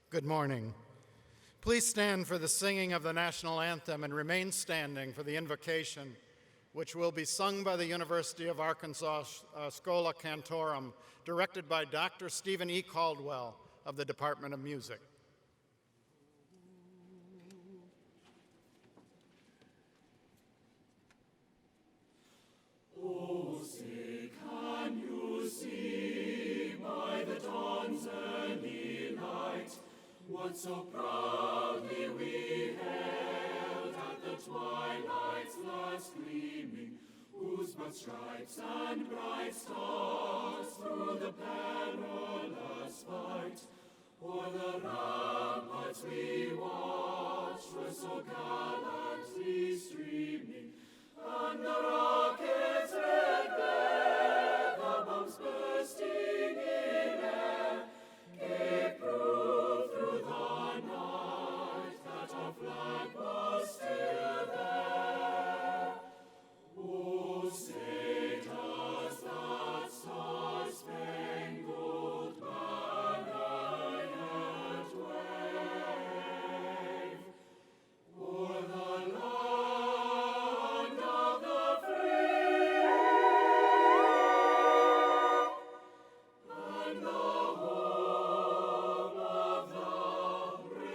Good morning. Please stand for the singing of the national anthem and remain standing for the invocation, which will be sung by the University of Arkansas Schola Cantorum, directed by Dr. Stephen E. Caldwell of the Department of Music. Oh, say, can you see by the dawn's early light what so proudly we hailed at the twilight's last gleaming, whose broad stripes and bright stars through the perilous fight o'er the ramparts we watched were so gallantly streaming, and the rockets' red glare, the bombs bursting in air, gave proof through the night that our flag was still there. Oh, say does that star-spangled banner yet wave o'er the land of the free and the home of the brave?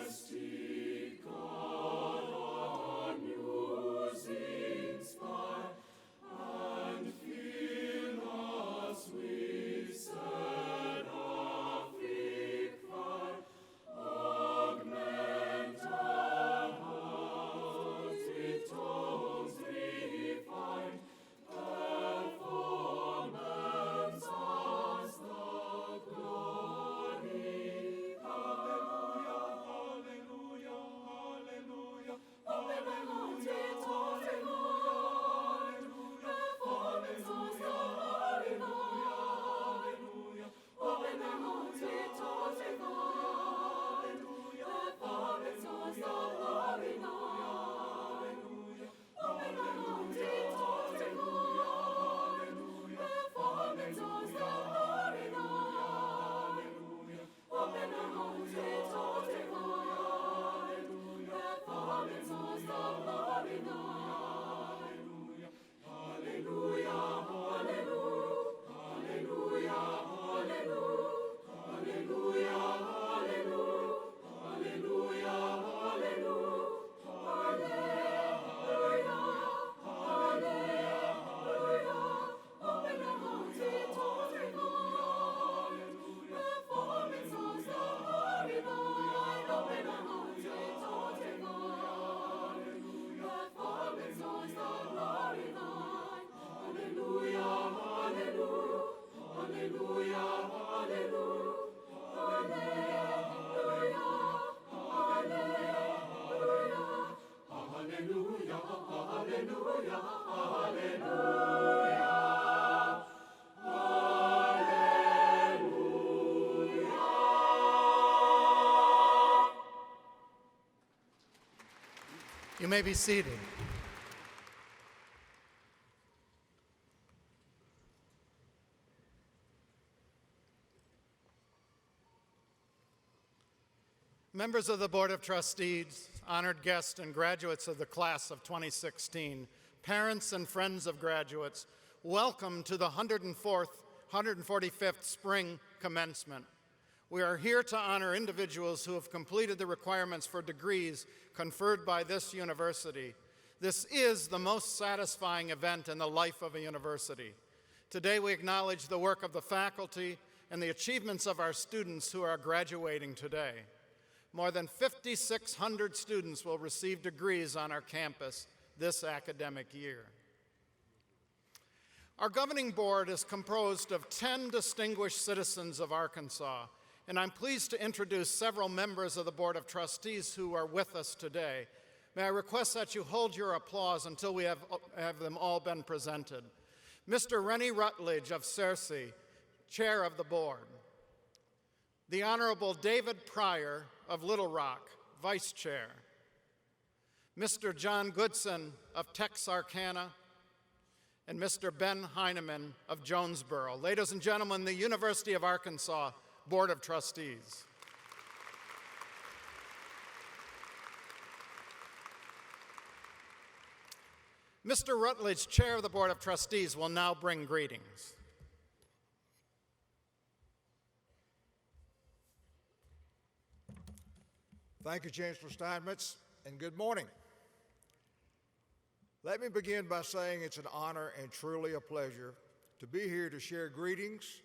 Majestic God, our musings inspire, and fill us with seraphic fire. Augment our hearts with tones refined, performance as the glory. Hallelujah, hallelujah, hallelujah, hallelujah, performance as the glory. Hallelujah, performance as the glory. You may be seated. Members of the Board of Trustees, honored guests and graduates of the class of 2016, parents and friends of graduates, welcome to the 145th Spring Commencement. We are here to honor individuals who have completed the requirements for degrees conferred by this university. This is the most satisfying event in the life of a university. Today we acknowledge the work of the faculty and the achievements of our students who are graduating today. More than 5,600 students will receive degrees on our campus this academic year. Our governing board is composed of 10 distinguished citizens of Arkansas, and I'm pleased to introduce several members of the Board of Trustees who are with us today. May I request that you hold your applause until we have them all been presented. Mr. Rennie Rutledge of Searcy, Chair of the Board. The Honorable David Pryor of Little Rock, Vice Chair. Mr. John Goodson of Texarkana, and Mr. Ben Heineman of Jonesboro. Ladies and gentlemen, the University of Arkansas Board of Trustees. Mr. Rutledge, Chair of the Board of Trustees, will now bring greetings. Thank you, Chancellor Steinmetz, and good morning. Let me begin by saying it's an honor and truly a pleasure to be here to share greetings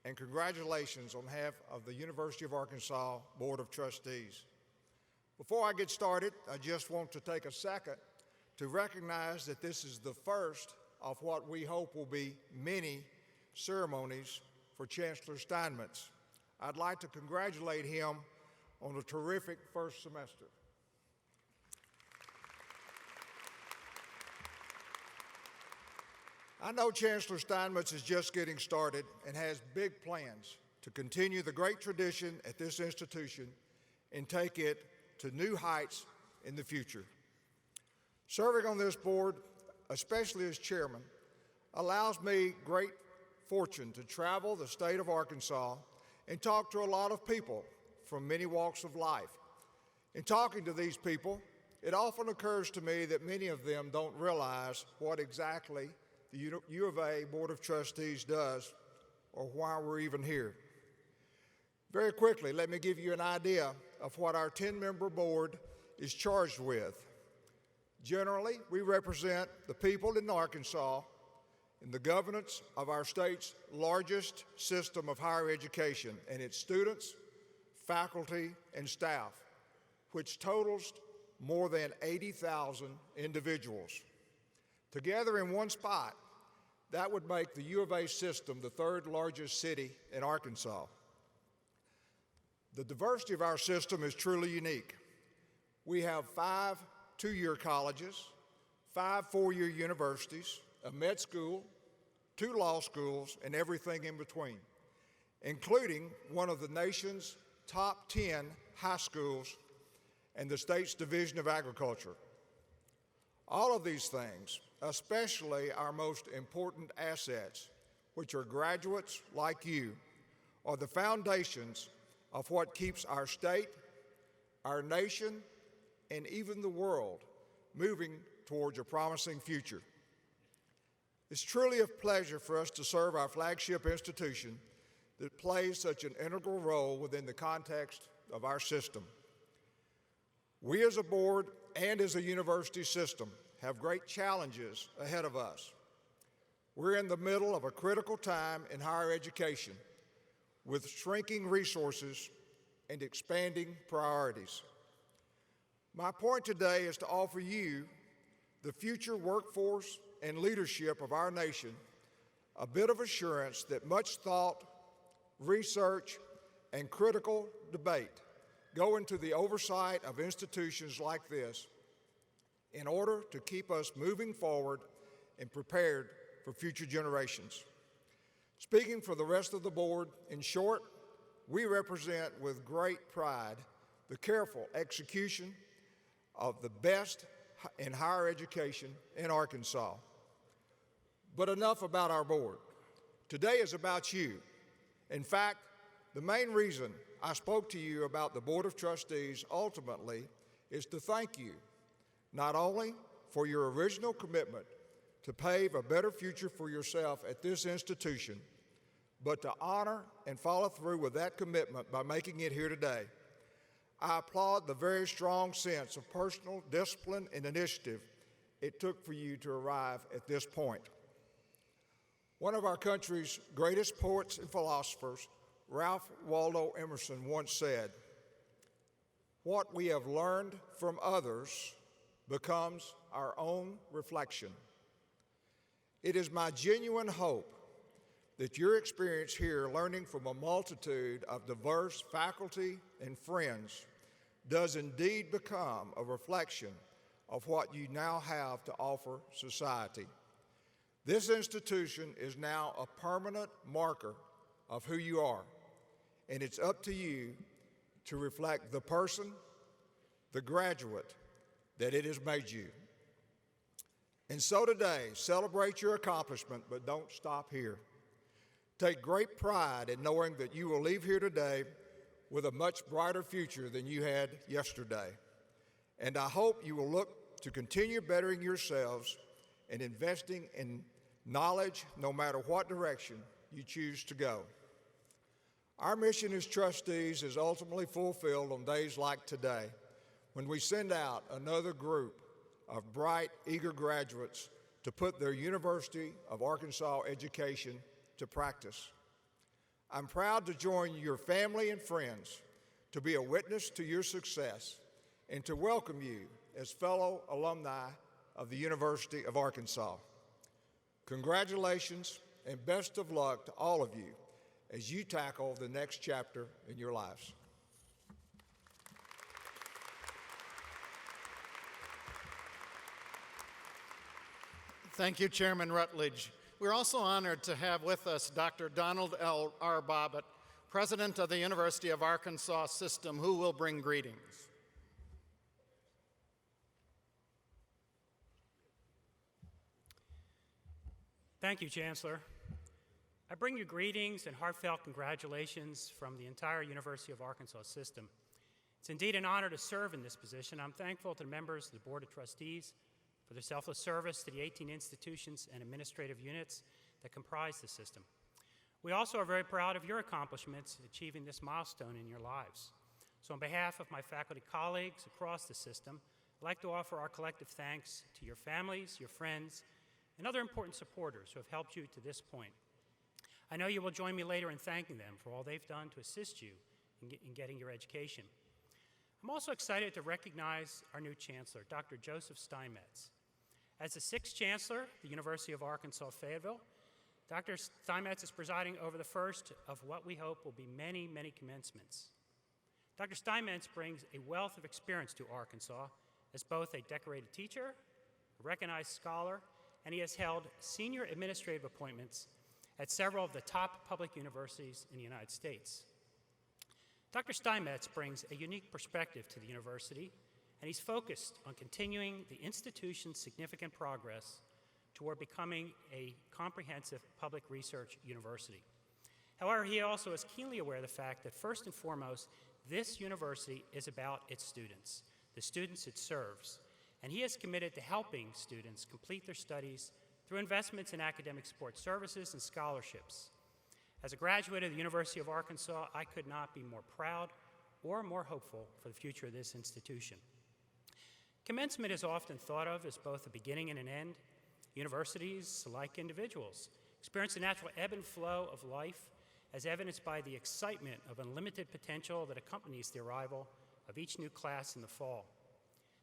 and congratulations on behalf of the University of Arkansas Board of Trustees. Before I get started, I just want to take a second to recognize that this is the first of what we hope will be many ceremonies for Chancellor Steinmetz. I'd like to congratulate him on a terrific first semester. I know Chancellor Steinmetz is just getting started and has big plans to continue the great tradition at this institution and take it to new heights in the future. Serving on this board, especially as chairman, allows me great fortune to travel the state of Arkansas and talk to a lot of people from many walks of life. In talking to these people, it often occurs to me that many of them don't realize what exactly the U of A Board of Trustees does or why we're even here. Very quickly, let me give you an idea of what our 10-member board is charged with. Generally, we represent the people in Arkansas in the governance of our state's largest system of higher education and its students, faculty, and staff, which totals more than 80,000 individuals. Together in one spot, that would make the U of A system the third largest city in Arkansas. The diversity of our system is truly unique. We have 5 two-year colleges, 5 four-year universities, a med school, 2 law schools, and everything in between, including one of the nation's top 10 high schools and the state's Division of Agriculture. All of these things, especially our most important assets, which are graduates like you, are the foundations of what keeps our state, our nation, and even the world moving towards a promising future. It's truly a pleasure for us to serve our flagship institution that plays such an integral role within the context of our system. We as a board and as a university system have great challenges ahead of us. We're in the middle of a critical time in higher education with shrinking resources and expanding priorities. My point today is to offer you, the future workforce and leadership of our nation, a bit of assurance that much thought, research, and critical debate go into the oversight of institutions like this in order to keep us moving forward and prepared for future generations. Speaking for the rest of the board, in short, we represent with great pride the careful execution of the best in higher education in Arkansas. But enough about our board. Today is about you. In fact, the main reason I spoke to you about the Board of Trustees ultimately is to thank you, not only for your original commitment to pave a better future for yourself at this institution, but to honor and follow through with that commitment by making it here today. I applaud the very strong sense of personal discipline and initiative it took for you to arrive at this point. One of our country's greatest poets and philosophers, Ralph Waldo Emerson, once said, "What we have learned from others becomes our own reflection." It is my genuine hope that your experience here learning from a multitude of diverse faculty and friends does indeed become a reflection of what you now have to offer society. This institution is now a permanent marker of who you are, and it's up to you to reflect the person, the graduate that it has made you. And so today, celebrate your accomplishment, but don't stop here. Take great pride in knowing that you will leave here today with a much brighter future than you had yesterday. And I hope you will look to continue bettering yourselves and investing in knowledge no matter what direction you choose to go. Our mission as trustees is ultimately fulfilled on days like today, when we send out another group of bright, eager graduates to put their University of Arkansas education to practice. I'm proud to join your family and friends to be a witness to your success and to welcome you as fellow alumni of the University of Arkansas. Congratulations and best of luck to all of you as you tackle the next chapter in your lives. Thank you, Chairman Rutledge. We're also honored to have with us Dr. Donald R. Bobbitt, President of the University of Arkansas System, who will bring greetings. Thank you, Chancellor. I bring you greetings and heartfelt congratulations from the entire University of Arkansas System. It's indeed an honor to serve in this position. I'm thankful to the members of the Board of Trustees for their selfless service to the 18 institutions and administrative units that comprise the system. We also are very proud of your accomplishments achieving this milestone in your lives. So on behalf of my faculty colleagues across the system, I'd like to offer our collective thanks to your families, your friends, and other important supporters who have helped you to this point. I know you will join me later in thanking them for all they've done to assist you in getting your education. I'm also excited to recognize our new Chancellor, Dr. Joseph Steinmetz. As the 6th Chancellor of the University of Arkansas Fayetteville, Dr. Steinmetz is presiding over the first of what we hope will be many, many commencements. Dr. Steinmetz brings a wealth of experience to Arkansas as both a decorated teacher, a recognized scholar, and he has held senior administrative appointments at several of the top public universities in the United States. Dr. Steinmetz brings a unique perspective to the university, and he's focused on continuing the institution's significant progress toward becoming a comprehensive public research university. However, he also is keenly aware of the fact that first and foremost, this university is about its students, the students it serves, and he is committed to helping students complete their studies through investments in academic support services and scholarships. As a graduate of the University of Arkansas, I could not be more proud or more hopeful for the future of this institution. Commencement is often thought of as both a beginning and an end. Universities, like individuals, experience the natural ebb and flow of life as evidenced by the excitement of unlimited potential that accompanies the arrival of each new class in the fall.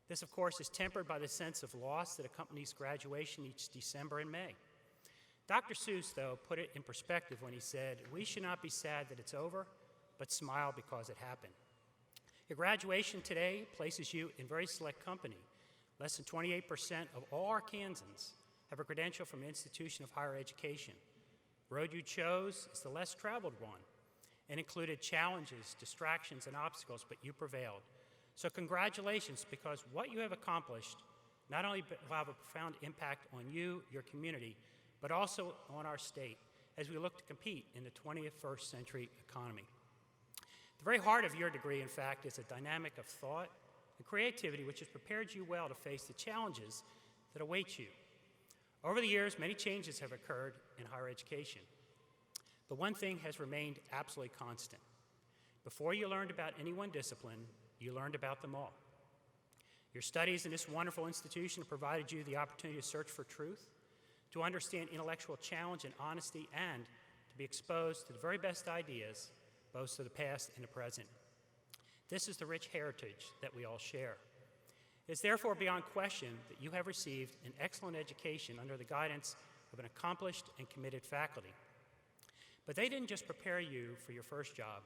This, of course, is tempered by the sense of loss that accompanies graduation each December and May. Dr. Seuss, though, put it in perspective when he said, "We should not be sad that it's over, but smile because it happened." Your graduation today places you in very select company. Less than 28% of all Arkansans have a credential from an institution of higher education. The road you chose is the less traveled one and included challenges, distractions, and obstacles, but you prevailed. So congratulations, because what you have accomplished not only will have a profound impact on you, your community, but also on our state as we look to compete in the 21st century economy. The very heart of your degree, in fact, is a dynamic of thought and creativity which has prepared you well to face the challenges that await you. Over the years, many changes have occurred in higher education, but one thing has remained absolutely constant. Before you learned about any one discipline, you learned about them all. Your studies in this wonderful institution have provided you the opportunity to search for truth, to understand intellectual challenge and honesty, and to be exposed to the very best ideas, both of the past and the present. This is the rich heritage that we all share. It is therefore beyond question that you have received an excellent education under the guidance of an accomplished and committed faculty. But they didn't just prepare you for your first job.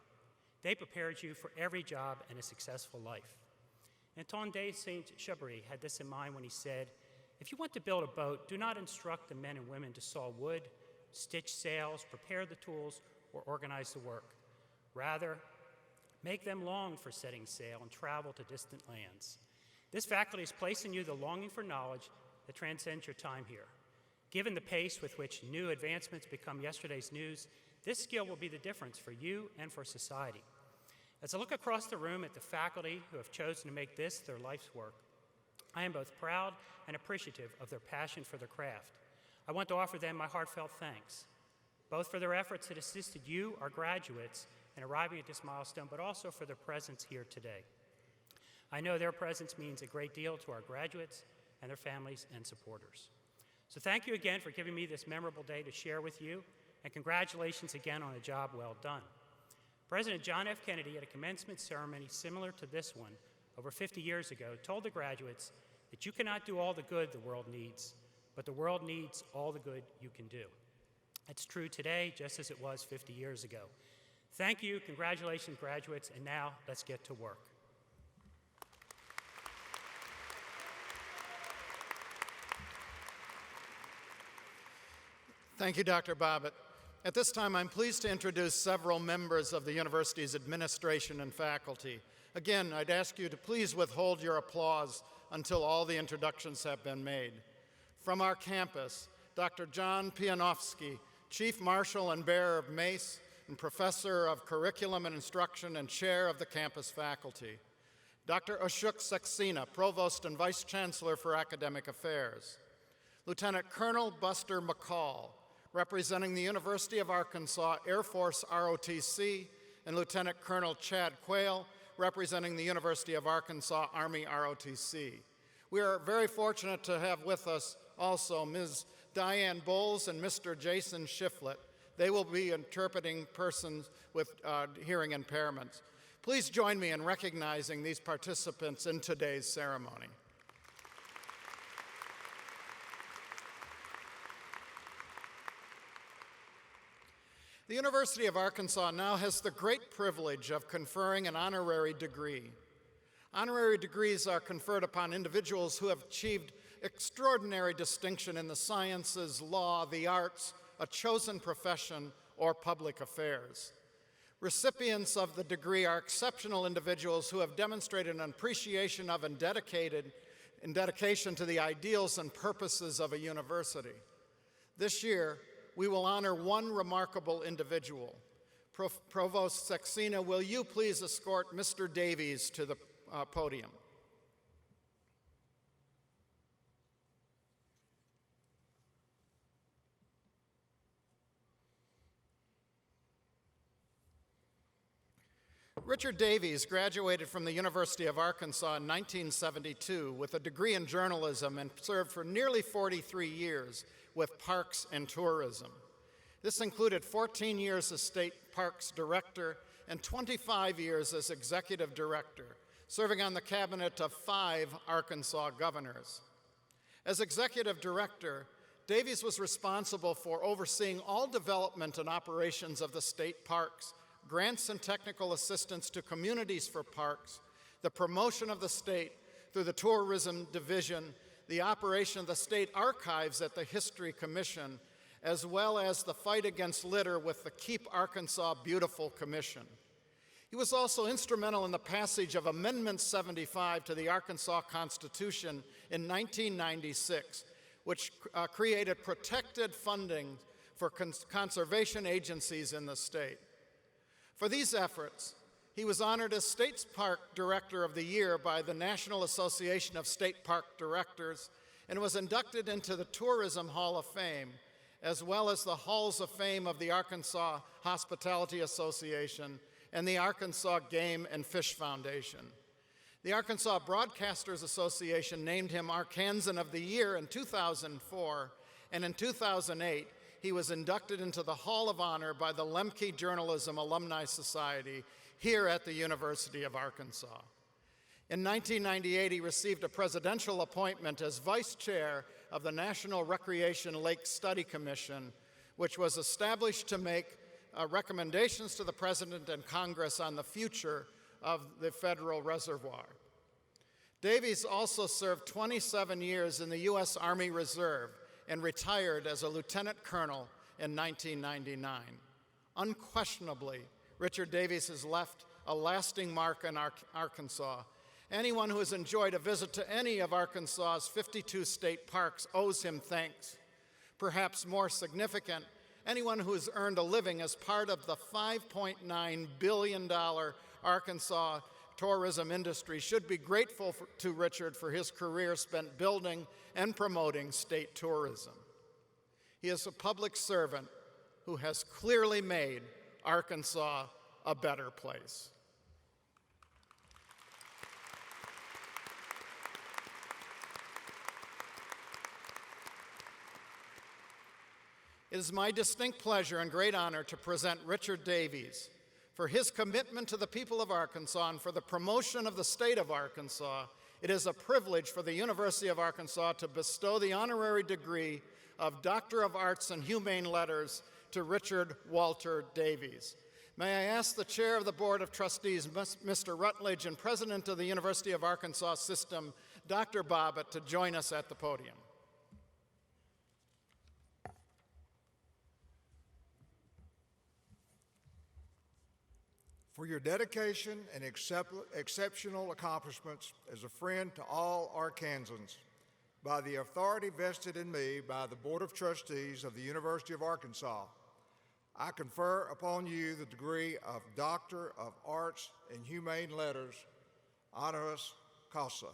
They prepared you for every job and a successful life. Antoine de Saint-Exupéry had this in mind when he said, "If you want to build a boat, do not instruct the men and women to saw wood, stitch sails, prepare the tools, or organize the work. Rather, make them long for setting sail and travel to distant lands." This faculty has placed in you the longing for knowledge that transcends your time here. Given the pace with which new advancements become yesterday's news, this skill will be the difference for you and for society. As I look across the room at the faculty who have chosen to make this their life's work, I am both proud and appreciative of their passion for their craft. I want to offer them my heartfelt thanks, both for their efforts that assisted you, our graduates, in arriving at this milestone, but also for their presence here today. I know their presence means a great deal to our graduates and their families and supporters. So thank you again for giving me this memorable day to share with you, and congratulations again on a job well done. President John F. Kennedy, at a commencement ceremony similar to this one over 50 years ago, told the graduates that you cannot do all the good the world needs, but the world needs all the good you can do. It's true today, just as it was 50 years ago. Thank you, congratulations, graduates, and now let's get to work. Thank you, Dr. Bobbitt. At this time, I'm pleased to introduce several members of the university's administration and faculty. Again, I'd ask you to please withhold your applause until all the introductions have been made. From our campus, Dr. John Pianowski, Chief Marshal and Bearer of Mace and Professor of Curriculum and Instruction and Chair of the campus faculty. Dr. Ashok Saxena, Provost and Vice Chancellor for Academic Affairs. Lieutenant Colonel Buster McCall, representing the University of Arkansas Air Force ROTC, and Lieutenant Colonel Chad Quayle, representing the University of Arkansas Army ROTC. We are very fortunate to have with us also Ms. Diane Bowles and Mr. Jason Shiflett. They will be interpreting persons with hearing impairments. Please join me in recognizing these participants in today's ceremony. The University of Arkansas now has the great privilege of conferring an honorary degree. Honorary degrees are conferred upon individuals who have achieved extraordinary distinction in the sciences, law, the arts, a chosen profession, or public affairs. Recipients of the degree are exceptional individuals who have demonstrated an appreciation of and dedication to the ideals and purposes of a university. This year, we will honor one remarkable individual. Provost Saxena, will you please escort Mr. Davies to the podium? Richard Davies graduated from the University of Arkansas in 1972 with a degree in journalism and served for nearly 43 years with Parks and Tourism. This included 14 years as State Parks Director and 25 years as Executive Director, serving on the cabinet of 5 Arkansas governors. As Executive Director, Davies was responsible for overseeing all development and operations of the state parks, grants and technical assistance to communities for parks, the promotion of the state through the Tourism Division, the operation of the state archives at the History Commission, as well as the fight against litter with the Keep Arkansas Beautiful Commission. He was also instrumental in the passage of Amendment 75 to the Arkansas Constitution in 1996, which created protected funding for conservation agencies in the state. For these efforts, he was honored as State Park Director of the Year by the National Association of State Park Directors and was inducted into the Tourism Hall of Fame, as well as the Halls of Fame of the Arkansas Hospitality Association and the Arkansas Game and Fish Foundation. The Arkansas Broadcasters Association named him Arkansan of the Year in 2004, and in 2008, he was inducted into the Hall of Honor by the Lemke Journalism Alumni Society here at the University of Arkansas. In 1998, he received a presidential appointment as Vice Chair of the National Recreation Lake Study Commission, which was established to make recommendations to the President and Congress on the future of the federal reservoir. Davies also served 27 years in the U.S. Army Reserve and retired as a lieutenant colonel in 1999. Unquestionably, Richard Davies has left a lasting mark in Arkansas. Anyone who has enjoyed a visit to any of Arkansas's 52 state parks owes him thanks. Perhaps more significant, anyone who has earned a living as part of the $5.9 billion Arkansas tourism industry should be grateful to Richard for his career spent building and promoting state tourism. He is a public servant who has clearly made Arkansas a better place. It is my distinct pleasure and great honor to present Richard Davies. For his commitment to the people of Arkansas and for the promotion of the state of Arkansas, it is a privilege for the University of Arkansas to bestow the honorary degree of Doctor of Arts and Humane Letters to Richard Walter Davies. May I ask the Chair of the Board of Trustees, Mr. Rutledge, and President of the University of Arkansas System, Dr. Bobbitt, to join us at the podium. For your dedication and exceptional accomplishments as a friend to all Arkansans, by the authority vested in me by the Board of Trustees of the University of Arkansas, I confer upon you the degree of Doctor of Arts and Humane Letters, honoris causa,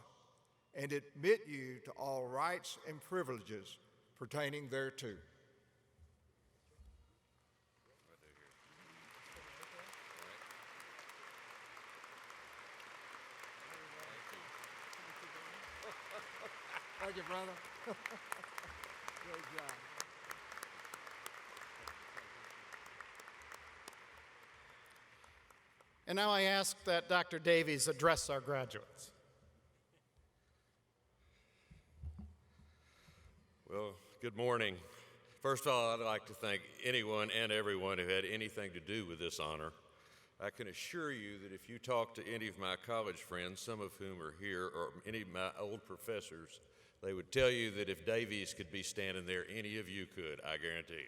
and admit you to all rights and privileges pertaining thereto. Thank you, brother. Great job. And now I ask that Dr. Davies address our graduates. Well, good morning. First of all, I'd like to thank anyone and everyone who had anything to do with this honor. I can assure you that if you talk to any of my college friends, some of whom are here, or any of my old professors, they would tell you that if Davies could be standing there, any of you could, I guarantee.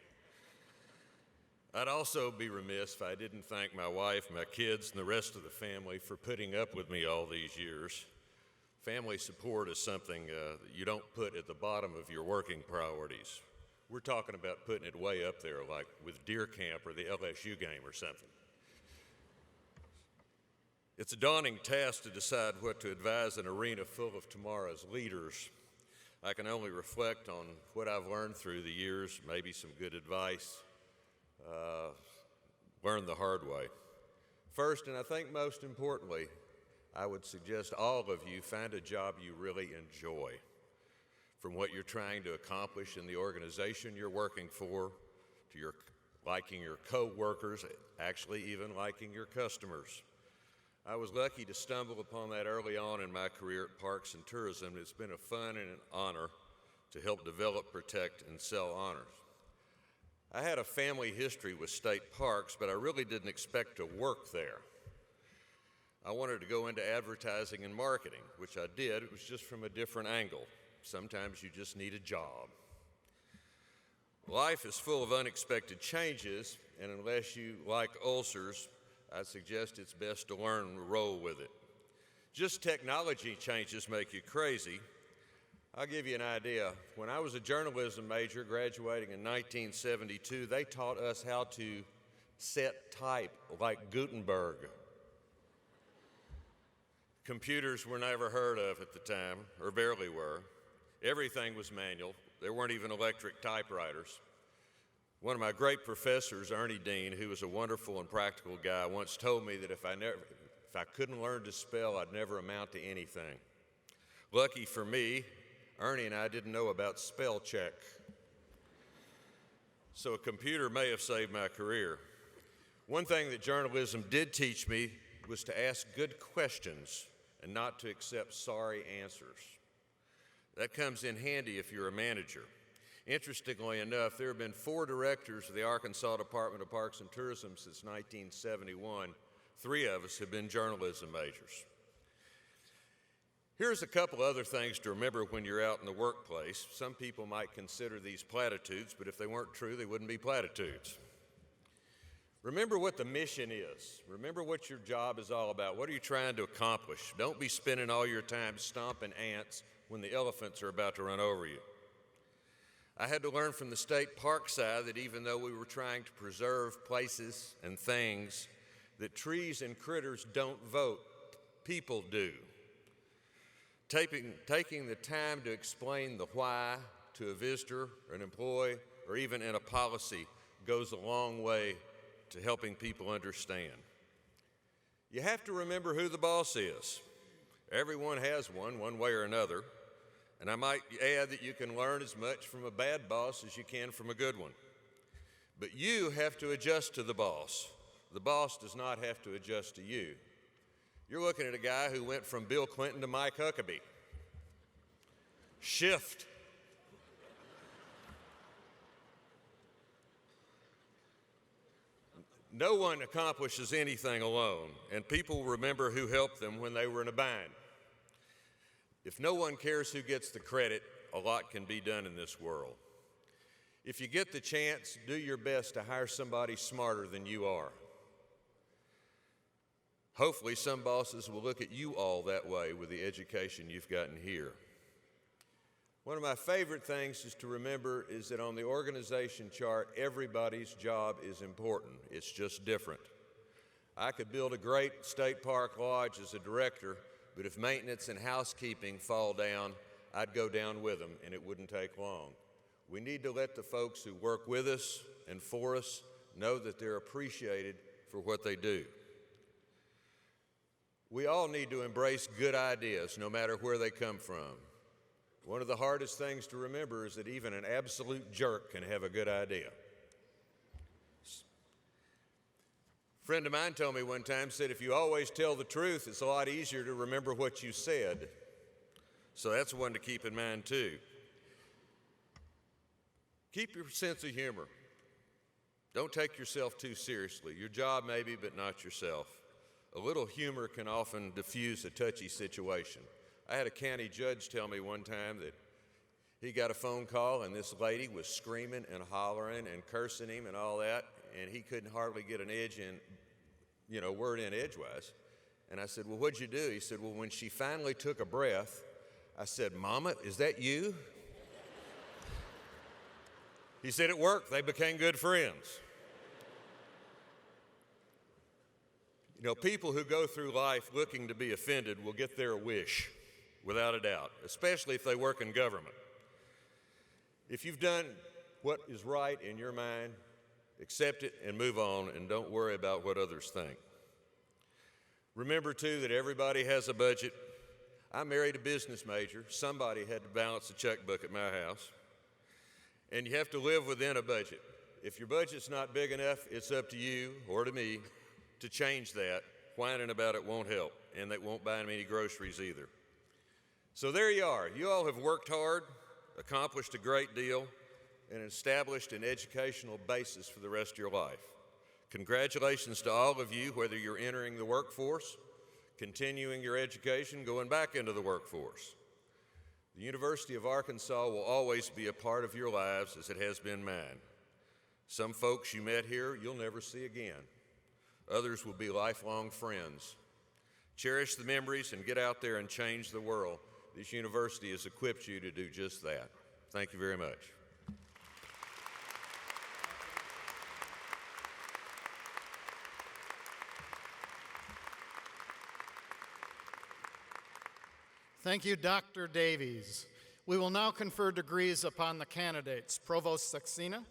I'd also be remiss if I didn't thank my wife, my kids, and the rest of the family for putting up with me all these years. Family support is something that you don't put at the bottom of your working priorities. We're talking about putting it way up there, like with deer camp or the LSU game or something. It's a daunting task to decide what to advise an arena full of tomorrow's leaders. I can only reflect on what I've learned through the years, maybe some good advice, learned the hard way. First, and I think most importantly, I would suggest all of you find a job you really enjoy. From what you're trying to accomplish in the organization you're working for, to your liking your co-workers, actually even liking your customers. I was lucky to stumble upon that early on in my career at Parks and Tourism. It's been a fun and an honor to help develop, protect, and sell honors. I had a family history with state parks, but I really didn't expect to work there. I wanted to go into advertising and marketing, which I did. It was just from a different angle. Sometimes you just need a job. Life is full of unexpected changes, and unless you like ulcers, I suggest it's best to learn to roll with it. Just technology changes make you crazy. I'll give you an idea. When I was a journalism major graduating in 1972, they taught us how to set type like Gutenberg. Computers were never heard of at the time, or barely were. Everything was manual. There weren't even electric typewriters. One of my great professors, Ernie Dean, who was a wonderful and practical guy, once told me that if I couldn't learn to spell, I'd never amount to anything. Lucky for me, Ernie and I didn't know about spell check. So a computer may have saved my career. One thing that journalism did teach me was to ask good questions and not to accept sorry answers. That comes in handy if you're a manager. Interestingly enough, there have been 4 directors of the Arkansas Department of Parks and Tourism since 1971. 3 of us have been journalism majors. Here's a couple other things to remember when you're out in the workplace. Some people might consider these platitudes, but if they weren't true, they wouldn't be platitudes. Remember what the mission is. Remember what your job is all about. What are you trying to accomplish? Don't be spending all your time stomping ants when the elephants are about to run over you. I had to learn from the state park side that even though we were trying to preserve places and things, that trees and critters don't vote, people do. Taking the time to explain the why to a visitor, or an employee, or even in a policy goes a long way to helping people understand. You have to remember who the boss is. Everyone has one way or another. And I might add that you can learn as much from a bad boss as you can from a good one. But you have to adjust to the boss. The boss does not have to adjust to you. You're looking at a guy who went from Bill Clinton to Mike Huckabee. Shift. No one accomplishes anything alone, and people remember who helped them when they were in a bind. If no one cares who gets the credit, a lot can be done in this world. If you get the chance, do your best to hire somebody smarter than you are. Hopefully, some bosses will look at you all that way with the education you've gotten here. One of my favorite things is to remember is that on the organization chart, everybody's job is important. It's just different. I could build a great state park lodge as a director, but if maintenance and housekeeping fall down, I'd go down with them, and it wouldn't take long. We need to let the folks who work with us and for us know that they're appreciated for what they do. We all need to embrace good ideas, no matter where they come from. One of the hardest things to remember is that even an absolute jerk can have a good idea. A friend of mine told me one time, said, if you always tell the truth, it's a lot easier to remember what you said. So that's one to keep in mind, too. Keep your sense of humor. Don't take yourself too seriously. Your job maybe, but not yourself. A little humor can often diffuse a touchy situation. I had a county judge tell me one time that he got a phone call and this lady was screaming and hollering and cursing him and all that, and he couldn't hardly get an word in edgewise. And I said, well, what'd you do? He said, well, when she finally took a breath, I said, Mama, is that you? He said it worked. They became good friends. You know, people who go through life looking to be offended will get their wish, without a doubt, especially if they work in government. If you've done what is right in your mind, accept it and move on, and don't worry about what others think. Remember, too, that everybody has a budget. I married a business major. Somebody had to balance the checkbook at my house. And you have to live within a budget. If your budget's not big enough, it's up to you or to me to change that. Whining about it won't help, and that won't buy them any groceries either. So there you are. You all have worked hard, accomplished a great deal, and established an educational basis for the rest of your life. Congratulations to all of you, whether you're entering the workforce, continuing your education, going back into the workforce. The University of Arkansas will always be a part of your lives as it has been mine. Some folks you met here you'll never see again. Others will be lifelong friends. Cherish the memories and get out there and change the world. This university has equipped you to do just that. Thank you very much. Thank you, Dr. Davies. We will now confer degrees upon the candidates. Provost Saxena.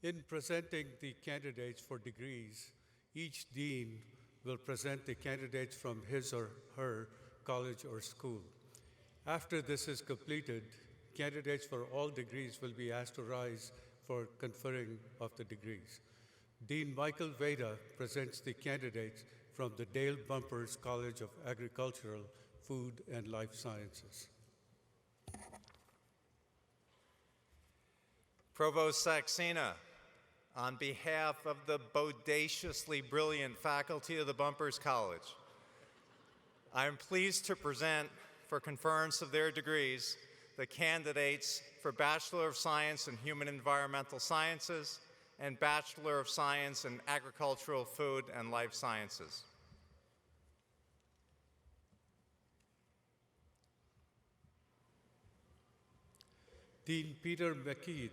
In presenting the candidates for degrees, each dean will present the candidates from his or her college or school. After this is completed, candidates for all degrees will be asked to rise for conferring of the degrees. Dean Michael Veda presents the candidates from the Dale Bumpers College of Agricultural, Food, and Life Sciences. Provost Saxena, on behalf of the bodaciously brilliant faculty of the Bumpers College, I am pleased to present for conference of their degrees the candidates for Bachelor of Science in Human Environmental Sciences and Bachelor of Science in Agricultural, Food, and Life Sciences. Dean Peter McKeith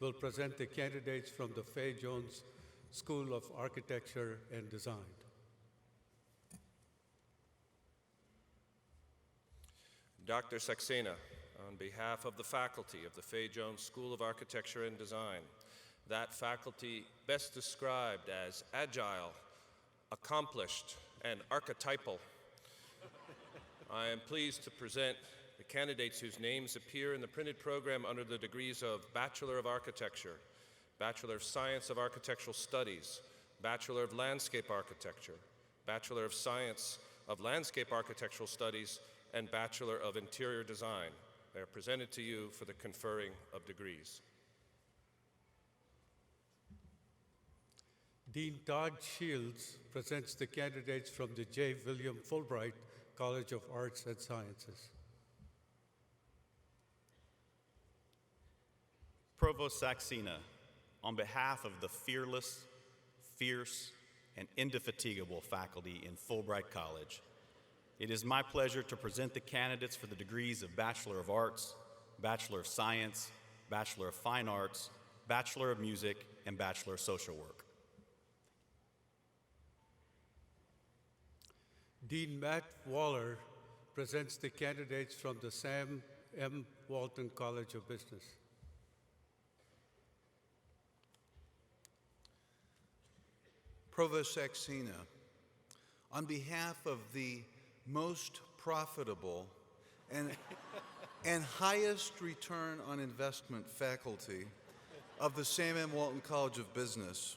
will present the candidates from the Fay Jones School of Architecture and Design. Dr. Saxena, on behalf of the faculty of the Fay Jones School of Architecture and Design, that faculty best described as agile, accomplished, and archetypal, I am pleased to present the candidates whose names appear in the printed program under the degrees of Bachelor of Architecture, Bachelor of Science of Architectural Studies, Bachelor of Landscape Architecture, Bachelor of Science of Landscape Architectural Studies, and Bachelor of Interior Design. They are presented to you for the conferring of degrees. Dean Todd Shields presents the candidates from the J. William Fulbright College of Arts and Sciences. Provost Saxena, on behalf of the fearless, fierce, and indefatigable faculty in Fulbright College, it is my pleasure to present the candidates for the degrees of Bachelor of Arts, Bachelor of Science, Bachelor of Fine Arts, Bachelor of Music, and Bachelor of Social Work. Dean Matt Waller presents the candidates from the Sam M. Walton College of Business. Provost Saxena, on behalf of the most profitable and highest return on investment faculty of the Sam M. Walton College of Business,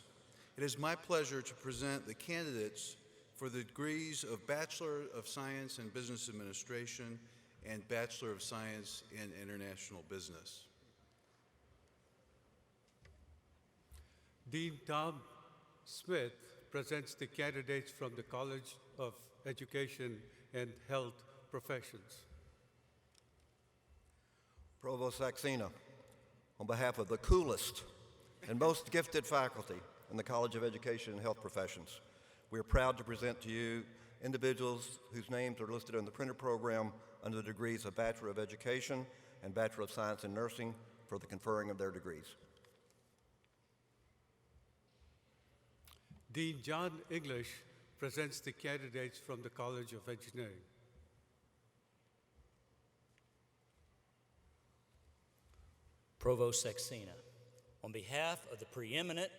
it is my pleasure to present the candidates for the degrees of Bachelor of Science in Business Administration and Bachelor of Science in International Business. Dean Tom Smith presents the candidates from the College of Education and Health Professions. Provost Saxena, on behalf of the coolest and most gifted faculty in the College of Education and Health Professions, we are proud to present to you individuals whose names are listed in the printed program under the degrees of Bachelor of Education and Bachelor of Science in Nursing for the conferring of their degrees. Dean John English presents the candidates from the College of Engineering. Provost Saxena, on behalf of the preeminent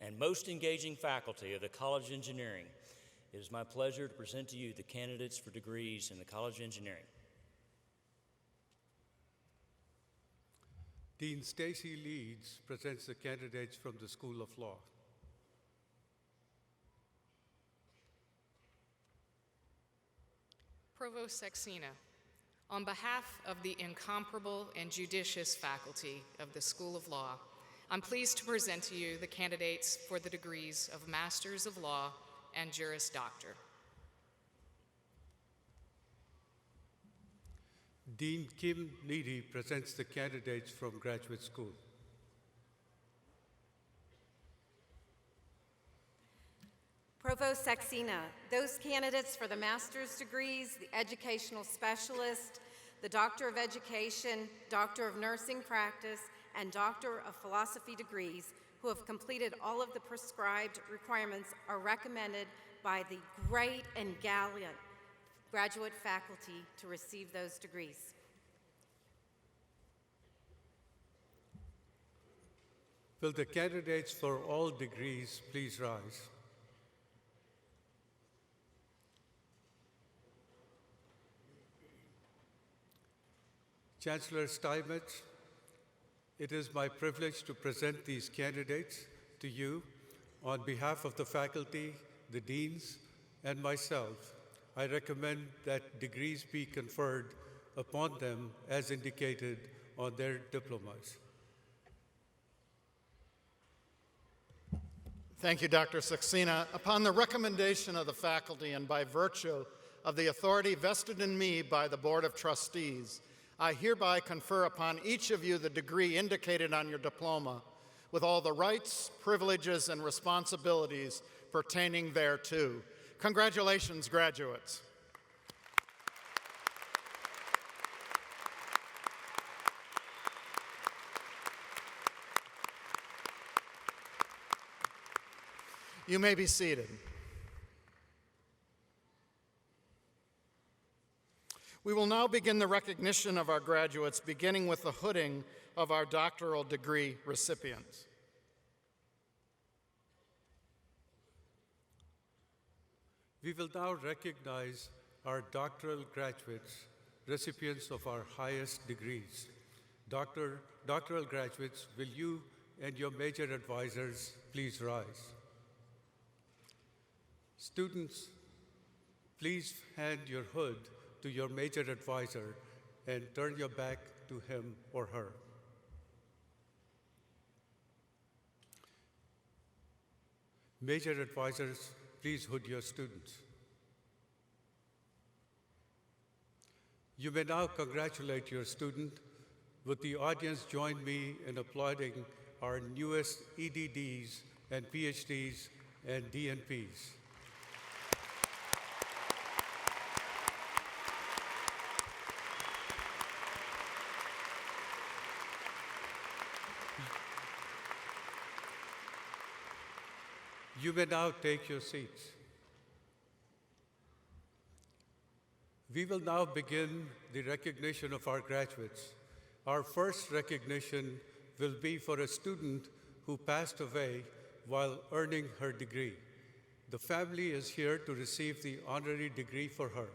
and most engaging faculty of the College of Engineering, it is my pleasure to present to you the candidates for degrees in the College of Engineering. Dean Stacy Leeds presents the candidates from the School of Law. Provost Saxena, on behalf of the incomparable and judicious faculty of the School of Law, I'm pleased to present to you the candidates for the degrees of Masters of Law and Juris Doctor. Dean Kim Needy presents the candidates from Graduate School. Provost Saxena, those candidates for the master's degrees, the educational specialist, the Doctor of Education, Doctor of Nursing Practice, and Doctor of Philosophy degrees who have completed all of the prescribed requirements are recommended by the great and gallant graduate faculty to receive those degrees. Will the candidates for all degrees please rise? Chancellor Steinmetz, it is my privilege to present these candidates to you on behalf of the faculty, the deans, and myself. I recommend that degrees be conferred upon them as indicated on their diplomas. Thank you, Dr. Saxena. Upon the recommendation of the faculty and by virtue of the authority vested in me by the Board of Trustees, I hereby confer upon each of you the degree indicated on your diploma with all the rights, privileges, and responsibilities pertaining thereto. Congratulations, graduates. You may be seated. We will now begin the recognition of our graduates, beginning with the hooding of our doctoral degree recipients. We will now recognize our doctoral graduates, recipients of our highest degrees. Doctoral graduates, will you and your major advisors please rise? Students, please hand your hood to your major advisor and turn your back to him or her. Major advisors, please hood your students. You may now congratulate your student. Would the audience join me in applauding our newest EDDs and PhDs and DNPs? You may now take your seats. We will now begin the recognition of our graduates. Our first recognition will be for a student who passed away while earning her degree. The family is here to receive the honorary degree for her.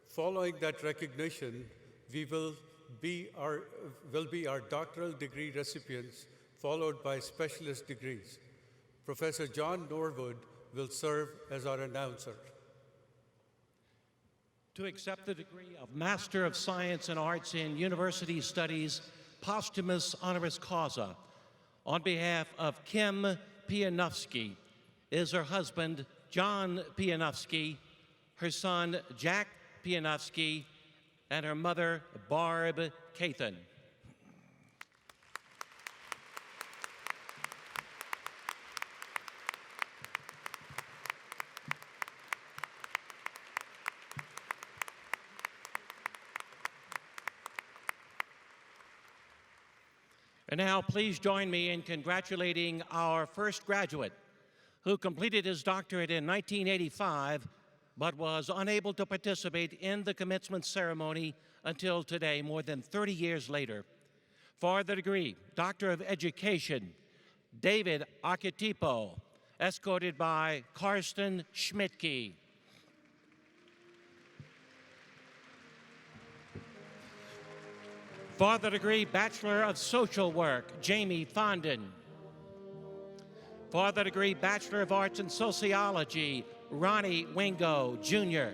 Following that recognition, we will be our doctoral degree recipients, followed by specialist degrees. Professor John Norwood will serve as our announcer. To accept the degree of Master of Science and Arts in University Studies, posthumous honoris causa, on behalf of Kim Pianowski, is her husband, John Pianowski, her son, Jack Pianowski, and her mother, Barb Cathan. And now, please join me in congratulating our first graduate, who completed his doctorate in 1985, but was unable to participate in the commencement ceremony until today, more than 30 years later. For the degree, Doctor of Education, David Archetipo, escorted by Karsten Schmidtke. For the degree Bachelor of Social Work, Jamie Fondon. For the degree Bachelor of Arts in Sociology, Ronnie Wingo, Jr.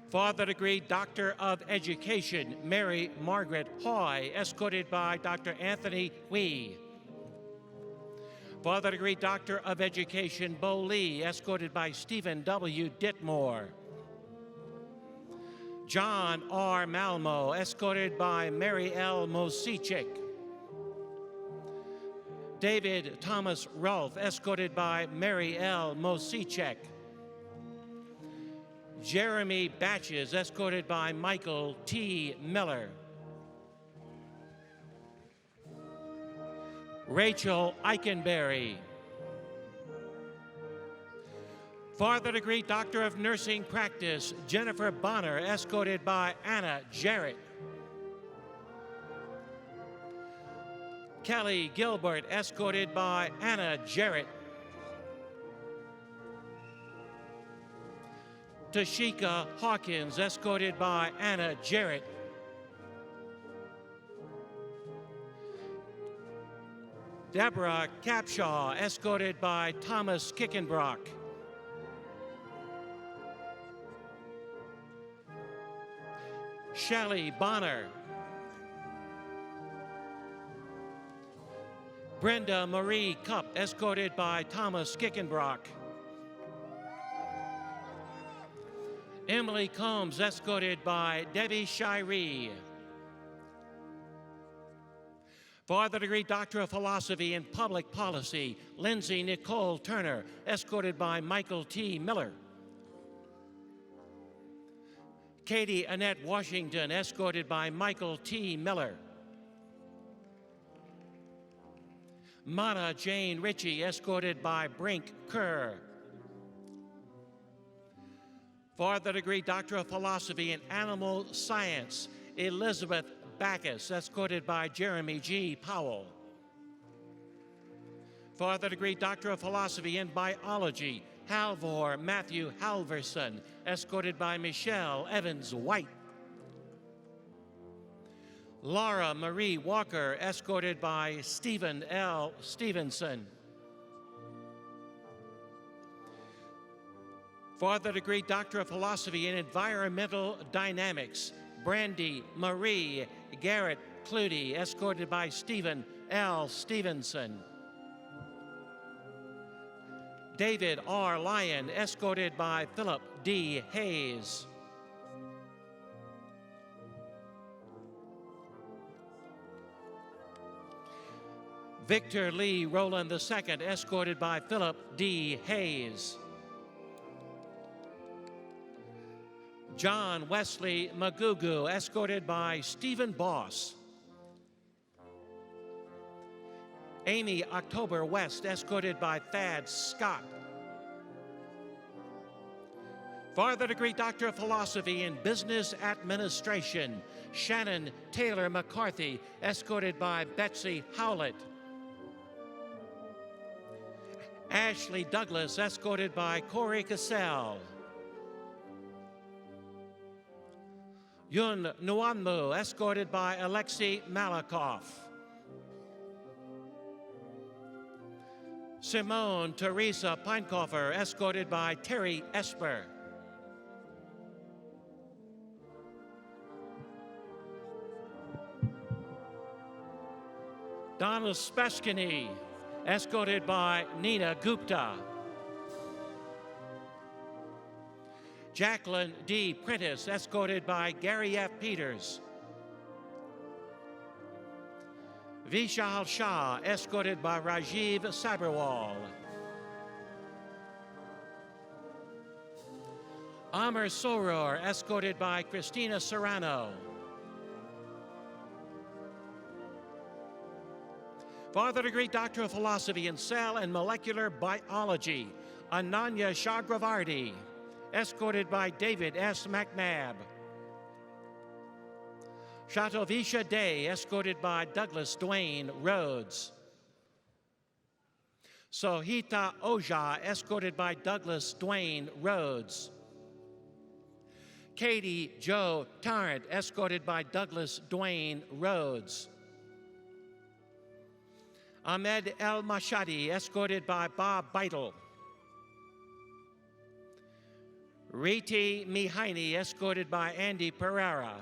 For the degree Doctor of Education, Mary Margaret Hoy, escorted by Dr. Anthony Wee. For the degree Doctor of Education, Bo Lee, escorted by Stephen W. Ditmore. John R. Malmo, escorted by Mary L. Mosichik. David Thomas Rolfe, escorted by Mary L. Mosichek. Jeremy Batches, escorted by Michael T. Miller. Rachel Eikenberry. For the degree Doctor of Nursing Practice, Jennifer Bonner, escorted by Anna Jarrett. Kelly Gilbert, escorted by Anna Jarrett. Tashika Hawkins, escorted by Anna Jarrett. Deborah Capshaw, escorted by Thomas Kickenbrock. Shelley Bonner. Brenda Marie Cup, escorted by Thomas Kickenbrock. Emily Combs, escorted by Debbie Shiree. For the degree Doctor of Philosophy in Public Policy, Lindsay Nicole Turner, escorted by Michael T. Miller. Katie Annette Washington, escorted by Michael T. Miller. Mana Jane Ritchie, escorted by Brink Kerr. For the degree Doctor of Philosophy in Animal Science, Elizabeth Backus, escorted by Jeremy G. Powell. For the degree Doctor of Philosophy in Biology, Halvor Matthew Halverson, escorted by Michelle Evans White. Laura Marie Walker, escorted by Stephen L. Stevenson. For the degree Doctor of Philosophy in Environmental Dynamics, Brandy Marie Garrett Clutie, escorted by Stephen L. Stevenson. David R. Lyon, escorted by Philip D. Hayes. Victor Lee Rowland II, escorted by Philip D. Hayes. John Wesley Magugu, escorted by Stephen Boss. Amy October West, escorted by Thad Scott. For the degree Doctor of Philosophy in Business Administration, Shannon Taylor McCarthy, escorted by Betsy Howlett. Ashley Douglas, escorted by Corey Cassell. Yun Nuanmu, escorted by Alexei Malakoff. Simone Teresa Pinekoffer, escorted by Terry Esper. Donald Speskany, escorted by Nina Gupta. Jacqueline D. Prentice, escorted by Gary F. Peters. Vishal Shah, escorted by Rajiv Sabharwal. Amar Soror, escorted by Christina Serrano. For the degree Doctor of Philosophy in Cell and Molecular Biology, Ananya Chakravarti, escorted by David S. McNabb. Shatovisha Day, escorted by Douglas Dwayne Rhodes. Sohita Oja, escorted by Douglas Dwayne Rhodes. Katie Joe Tarrant, escorted by Douglas Dwayne Rhodes. Ahmed El Mashadi, escorted by Bob Beitel. Riti Mihaini, escorted by Andy Pereira.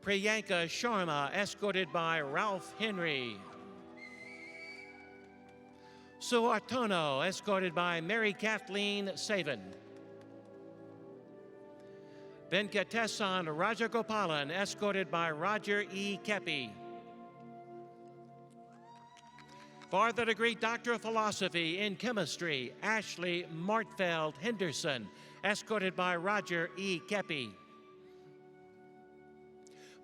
Priyanka Sharma, escorted by Ralph Henry. Suartono, escorted by Mary Kathleen Savan. Venkatesan Rajagopalan, escorted by Roger E. Kepi. For the degree Doctor of Philosophy in Chemistry, Ashley Martfeld Henderson, escorted by Roger E. Kepi.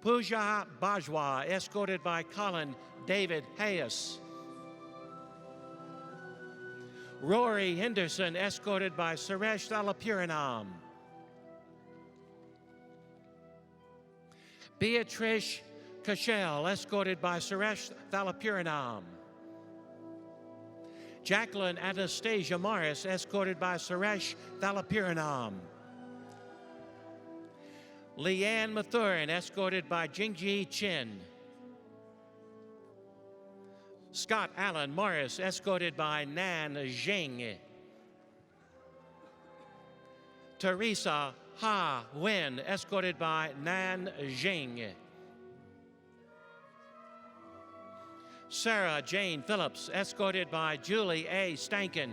Pooja Bajwa, escorted by Colin David Hayes. Rory Henderson, escorted by Suresh Thalapuranam. Beatrice Cashel, escorted by Suresh Thalapuranam. Jacqueline Anastasia Morris, escorted by Suresh Thalapuranam. Leanne Mathurin, escorted by Jingji Chin. Scott Allen Morris, escorted by Nan Zheng. Teresa Ha Wen, escorted by Nan Zheng. Sarah Jane Phillips, escorted by Julie A. Stankin.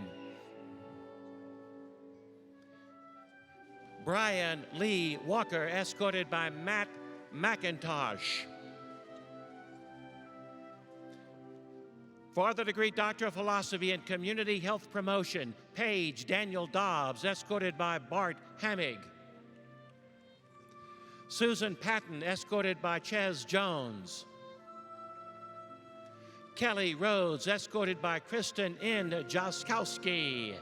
Brian Lee Walker, escorted by Matt McIntosh. For the degree Doctor of Philosophy in Community Health Promotion, Paige Daniel Dobbs, escorted by Bart Hammig. Susan Patton, escorted by Ches Jones. Kelly Rhodes, escorted by Kristen N. Jaskowski.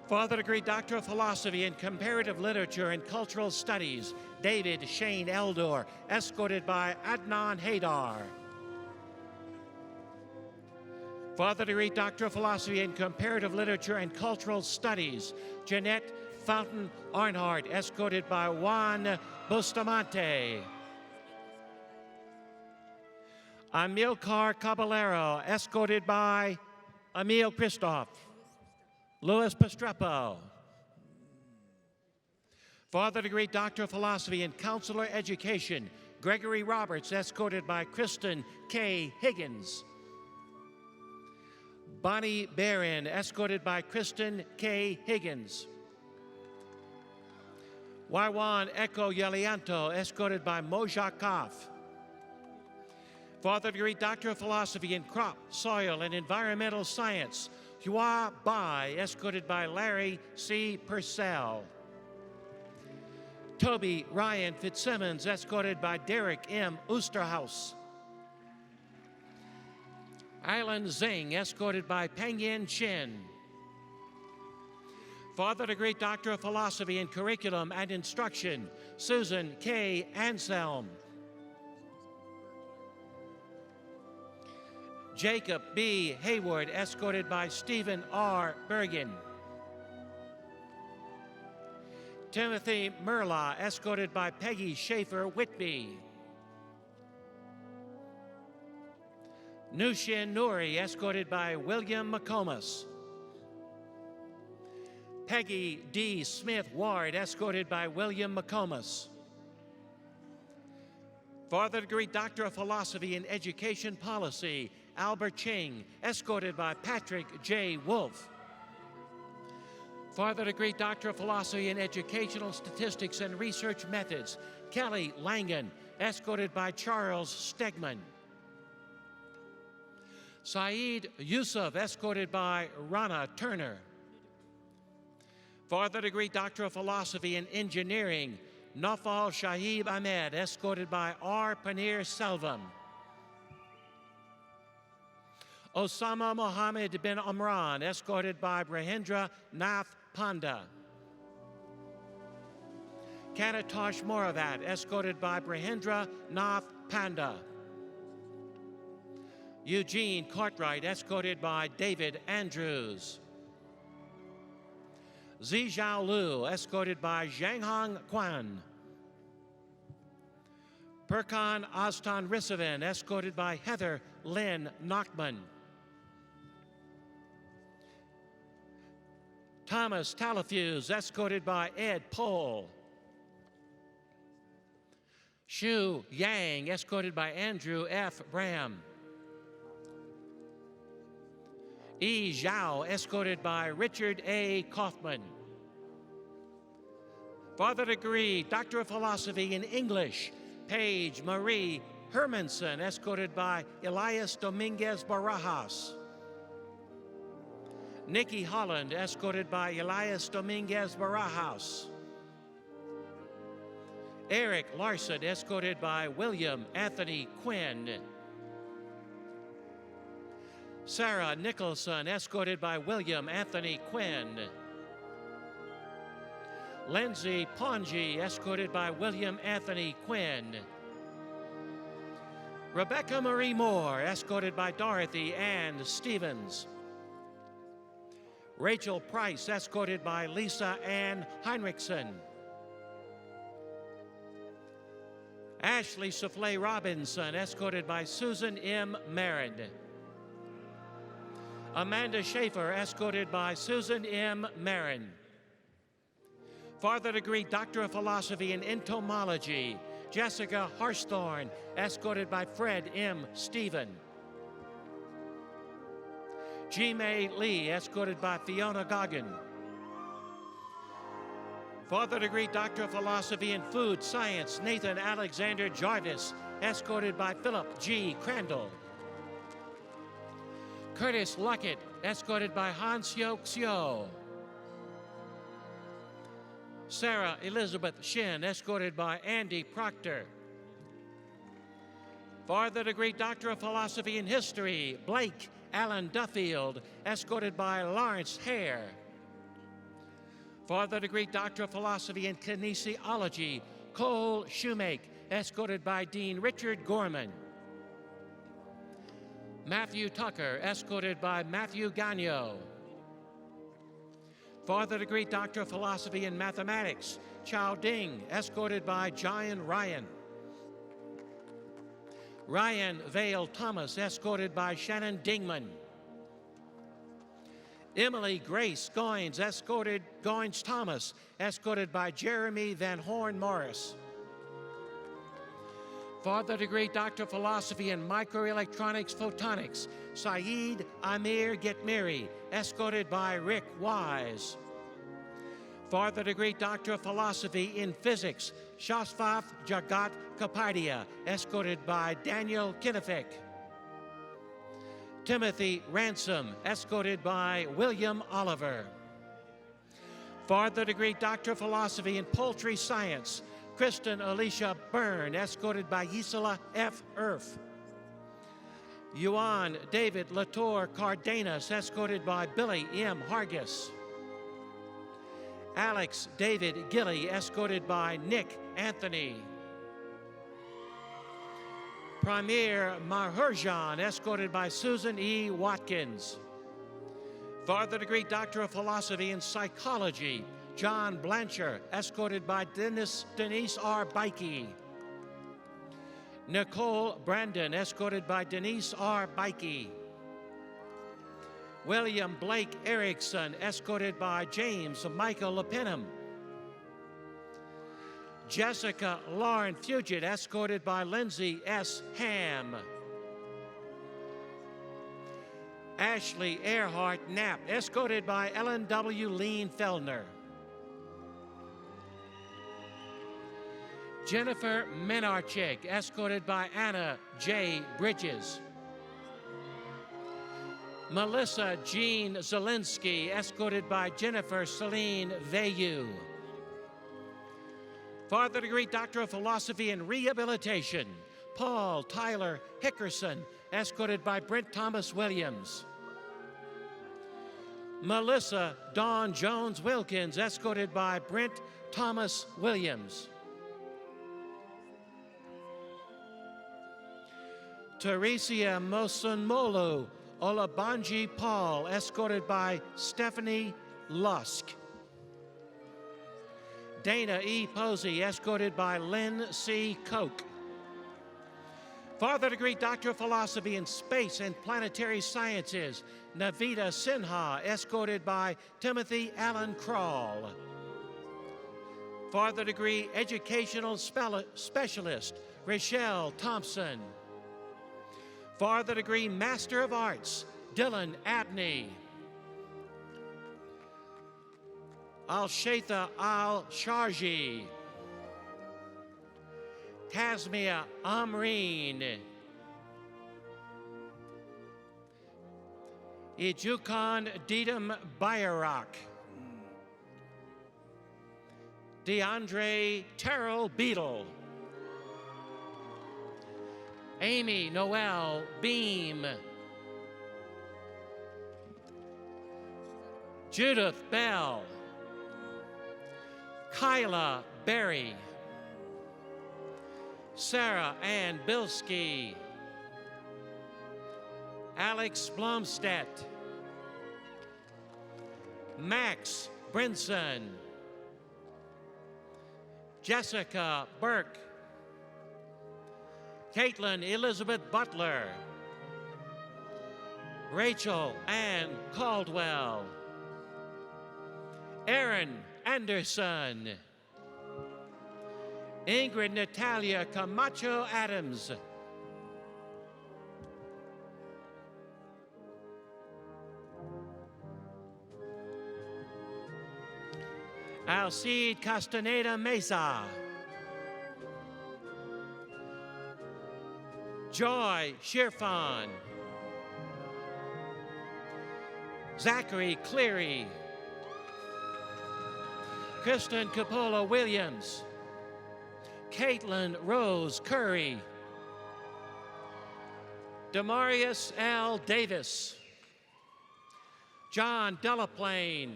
For the degree Doctor of Philosophy in Comparative Literature and Cultural Studies, David Shane Eldor, escorted by Adnan Haidar. For the degree Doctor of Philosophy in Comparative Literature and Cultural Studies, Jeanette Fountain Arnhart, escorted by Juan Bustamante. Amilcar Caballero, escorted by Emil Christoph. Louis Pestrepo. For the degree Doctor of Philosophy in Counselor Education, Gregory Roberts, escorted by Kristen K. Higgins. Bonnie Barron, escorted by Kristen K. Higgins. Waiwan Echo Yelianto, escorted by Moja Kaf. For the degree Doctor of Philosophy in Crop, Soil, and Environmental Science, Hua Bai, escorted by Larry C. Purcell. Toby Ryan Fitzsimmons, escorted by Derek M. Oosterhuis. Alan Zing, escorted by Pengyin Shin. For the degree Doctor of Philosophy in Curriculum and Instruction, Susan K. Anselm. Jacob B. Hayward, escorted by Stephen R. Bergen. Timothy Merla, escorted by Peggy Schaefer Whitby. Nushin Nouri, escorted by William McComas. Peggy D. Smith Ward, escorted by William McComas. For the degree Doctor of Philosophy in Education Policy, Albert Ching, escorted by Patrick J. Wolf. For the degree Doctor of Philosophy in Educational Statistics and Research Methods, Kelly Langan, escorted by Charles Stegman. Saeed Yusuf, escorted by Rana Turner. For the degree Doctor of Philosophy in Engineering, Nafal Shahib Ahmed, escorted by R. Panir Selvam. Osama Mohammed bin Amran, escorted by Brahendra Nath Panda. Kanatosh Moravat, escorted by Brahendra Nath Panda. Eugene Cartwright, escorted by David Andrews. Zijiao Lu, escorted by Zhanghang Quan. Perkan Astan Risavin, escorted by Heather Lynn Nachman. Thomas Talafuse, escorted by Ed Pohl. Shu Yang, escorted by Andrew F. Bram. Yi Zhao, escorted by Richard A. Kaufman. For the degree Doctor of Philosophy in English, Paige Marie Hermanson, escorted by Elias Dominguez Barajas. Nikki Holland, escorted by Elias Dominguez Barajas. Eric Larson, escorted by William Anthony Quinn. Sarah Nicholson, escorted by William Anthony Quinn. Lindsay Ponji, escorted by William Anthony Quinn. Rebecca Marie Moore, escorted by Dorothy Ann Stevens. Rachel Price, escorted by Lisa Ann Heinrichsen. Ashley Souffle Robinson, escorted by Susan M. Marin. Amanda Schaefer, escorted by Susan M. Marin. For the degree Doctor of Philosophy in Entomology, Jessica Harshthorne, escorted by Fred M. Stephen. Ji-Mei Lee, escorted by Fiona Goggin. For the degree Doctor of Philosophy in Food Science, Nathan Alexander Jarvis, escorted by Philip G. Crandall. Curtis Luckett, escorted by Hans-Hyuk Seo. Sarah Elizabeth Shin, escorted by Andy Proctor. For the degree Doctor of Philosophy in History, Blake Allen Duffield, escorted by Lawrence Hare. For the degree Doctor of Philosophy in Kinesiology, Cole Shoemake, escorted by Dean Richard Gorman. Matthew Tucker, escorted by Matthew Gagnon. For the degree Doctor of Philosophy in Mathematics, Chao Ding, escorted by John Ryan. Ryan Vale Thomas, escorted by Shannon Dingman. Emily Grace Goins, Goins Thomas, escorted by Jeremy Van Horn Morris. For the degree Doctor of Philosophy in Microelectronics Photonics, Saeed Amir Getmiri, escorted by Rick Wise. For the degree Doctor of Philosophy in Physics, Shaswat Jagat Kapadia, escorted by Daniel Kinefek. Timothy Ransom, escorted by William Oliver. For the degree Doctor of Philosophy in Poultry Science, Kristen Alicia Byrne, escorted by Gisela F. Erf. Yuan David Latour Cardenas, escorted by Billy M. Hargis. Alex David Gilly, escorted by Nick Anthony. Premier Maherjan, escorted by Susan E. Watkins. For the degree Doctor of Philosophy in Psychology, John Blanchard, escorted by Denise R. Bikey. Nicole Brandon, escorted by Denise R. Bikey. William Blake Erickson, escorted by James Michael Lepenham. Jessica Lauren Fugit, escorted by Lindsay S. Ham. Ashley Earhart Knapp, escorted by Ellen W. Lean Feldner. Jennifer Menarchik, escorted by Anna J. Bridges. Melissa Jean Zielinski, escorted by Jennifer Celine Veyu. For the degree Doctor of Philosophy in Rehabilitation, Paul Tyler Hickerson, escorted by Brent Thomas Williams. Melissa Dawn Jones Wilkins, escorted by Brent Thomas Williams. Teresia Mosunmolu Olabanji Paul, escorted by Stephanie Lusk. Dana E. Posey, escorted by Lynn C. Koch. For the degree Doctor of Philosophy in Space and Planetary Sciences, Navita Sinha, escorted by Timothy Allen Krall. For the degree Educational Specialist, Rochelle Thompson. For the degree Master of Arts, Dylan Abney. Al-Shaitha Al-Sharji. Kazmia Amreen. Ijukan Didam Bayarak. DeAndre Terrell Beadle. Amy Noel Beam. Judith Bell. Kyla Berry. Sarah Ann Bilski. Alex Blomstedt. Max Brinson. Jessica Burke. Caitlin Elizabeth Butler. Rachel Ann Caldwell. Aaron Anderson. Ingrid Natalia Camacho Adams. Alcide Castaneda Mesa. Joy Shirfan. Zachary Cleary. Kristen Coppola Williams. Caitlin Rose Curry. Demarius L. Davis. John Delaplane.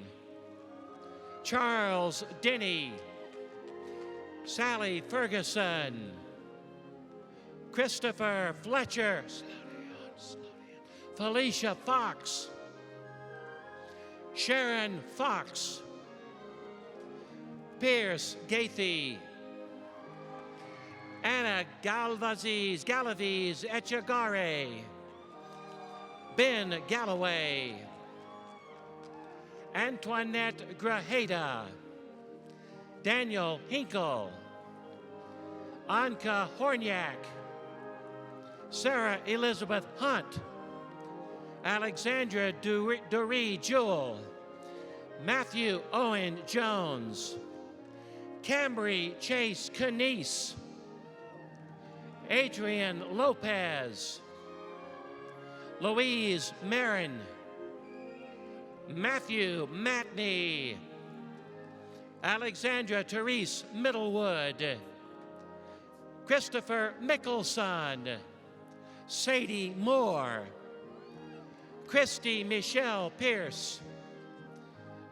Charles Denny. Sally Ferguson. Christopher Fletcher. Felicia Fox. Sharon Fox. Pierce Gaithy. Anna Galaviz Echagare. Ben Galloway. Antoinette Grajeda. Daniel Hinkle. Anka Horniak. Sarah Elizabeth Hunt. Alexandra Durie Jewell. Matthew Owen Jones. Cambry Chase Canese. Adrian Lopez. Louise Marin. Matthew Matney. Alexandra Therese Middlewood. Christopher Mickelson. Sadie Moore. Christy Michelle Pierce.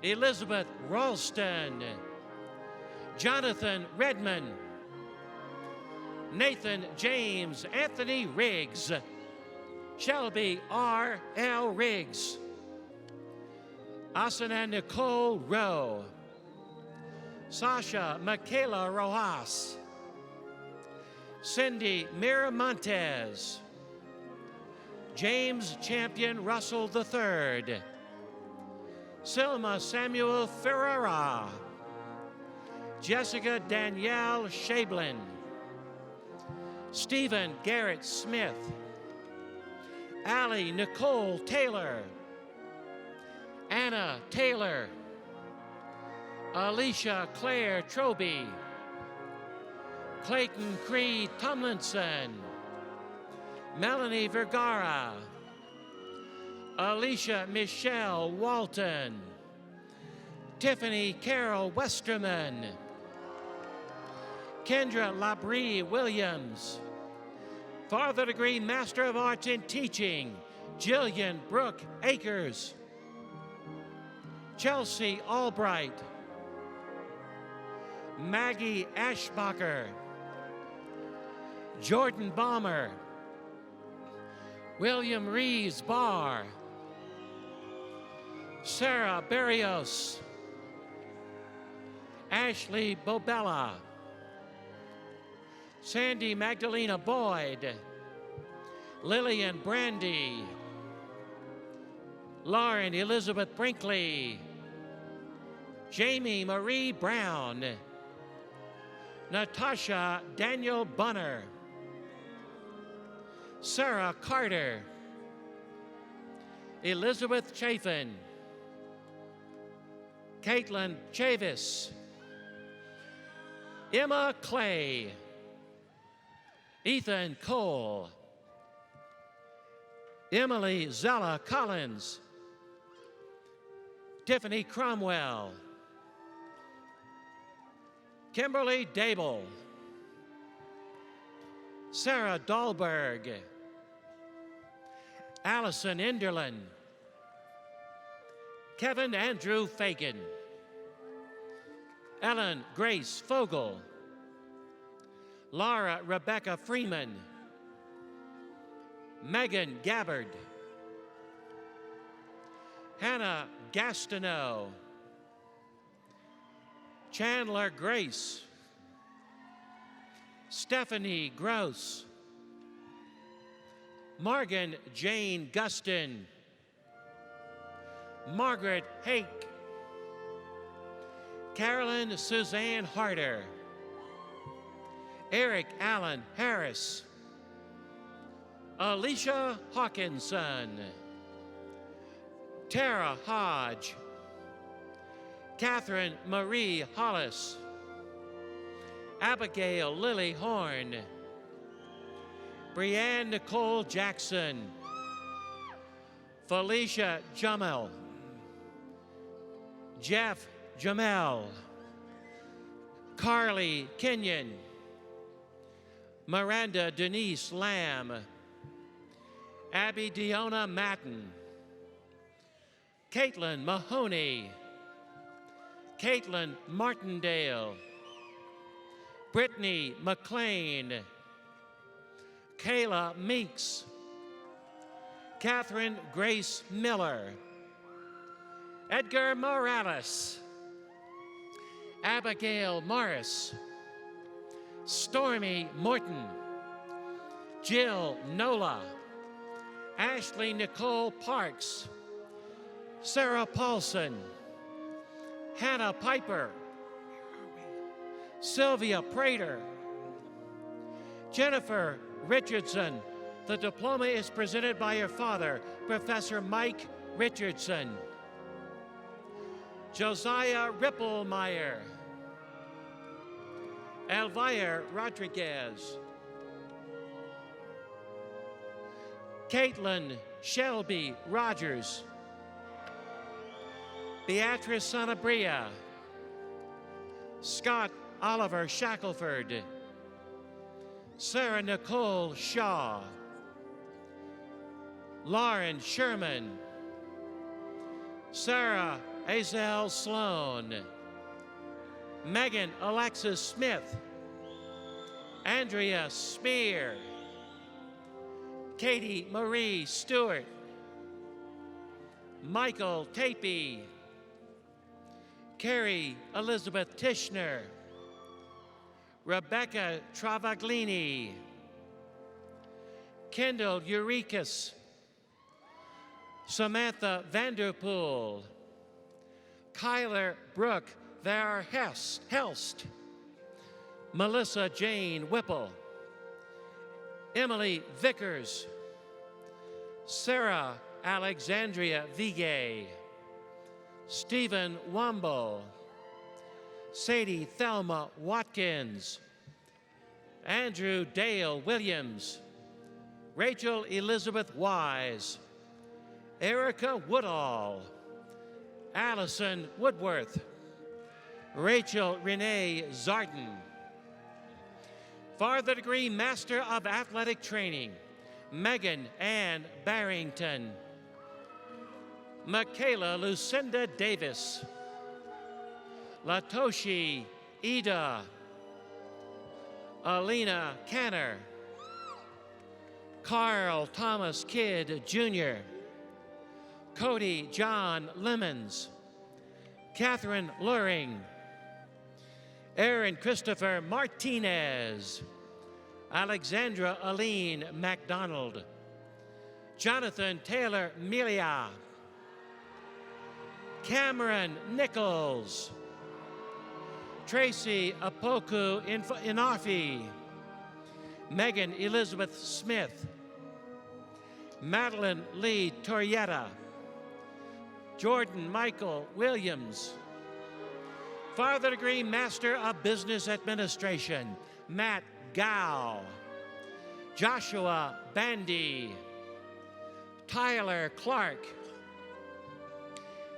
Elizabeth Ralston. Jonathan Redmond. Nathan James Anthony Riggs. Shelby R.L. Riggs. Asana Nicole Rowe. Sasha Michaela Rojas. Cindy Miramontes. James Champion Russell III. Selma Samuel Ferreira. Jessica Danielle Shablin. Stephen Garrett Smith. Allie Nicole Taylor. Anna Taylor. Alicia Claire Troby. Clayton Creed Tomlinson. Melanie Vergara. Alicia Michelle Walton. Tiffany Carol Westerman. Kendra Labrie Williams. Farther degree Master of Arts in Teaching, Jillian Brooke Akers. Chelsea Albright. Maggie Ashbacher. Jordan Balmer. William Reeves Barr. Sarah Barrios. Ashley Bobella. Sandy Magdalena Boyd. Lillian Brandy. Lauren Elizabeth Brinkley. Jamie Marie Brown. Natasha Daniel Bunner. Sarah Carter. Elizabeth Chafin. Caitlin Chavis. Emma Clay. Ethan Cole. Emily Zella Collins. Tiffany Cromwell. Kimberly Dable. Sarah Dahlberg. Allison Enderlin. Kevin Andrew Fagan. Ellen Grace Fogel. Laura Rebecca Freeman. Megan Gabbard. Hannah Gastineau. Chandler Grace. Stephanie Gross. Morgan Jane Gustin. Margaret Hake. Carolyn Suzanne Harder. Eric Allen Harris, Alicia Hawkinson, Tara Hodge, Catherine Marie Hollis, Abigail Lily Horn, Brianne Nicole Jackson, Felicia Jamel, Jeff Jamel, Carly Kenyon, Miranda Denise Lamb, Abby Deona Matten, Caitlin Mahoney, Caitlin Martindale, Brittany McLean, Kayla Meeks, Catherine Grace Miller, Edgar Morales, Abigail Morris, Stormy Morton, Jill Nola, Ashley Nicole Parks, Sarah Paulson, Hannah Piper, Sylvia Prater, Jennifer Richardson. The diploma is presented by her father, Professor Mike Richardson. Josiah Ripplemeyer, Elvira Rodriguez, Caitlin Shelby Rogers, Beatrice Sanabria, Scott Oliver Shackelford, Sarah Nicole Shaw, Lauren Sherman, Sarah Azel Sloan, Megan Alexis Smith, Andrea Spear, Katie Marie Stewart, Michael Tapey, Carrie Elizabeth Tishner, Rebecca Travaglini, Kendall Eurekas, Samantha Vanderpool, Kyler Brooke Helst, Melissa Jane Whipple, Emily Vickers, Sarah Alexandria Vigay, Stephen Wambo, Sadie Thelma Watkins, Andrew Dale Williams, Rachel Elizabeth Wise, Erica Woodall, Allison Woodworth, Rachel Renee Zarden. For the degree Master of Athletic Training, Megan Ann Barrington, Michaela Lucinda Davis, Latoshi Ida, Alina Canner, Carl Thomas Kidd Jr., Cody John Lemons, Catherine Luring, Aaron Christopher Martinez, Alexandra Aline MacDonald, Jonathan Taylor Melia, Cameron Nichols, Tracy Apoku Inafi, Megan Elizabeth Smith, Madeline Lee Torietta, Jordan Michael Williams. For the degree Master of Business Administration, Matt Gow, Joshua Bandy, Tyler Clark,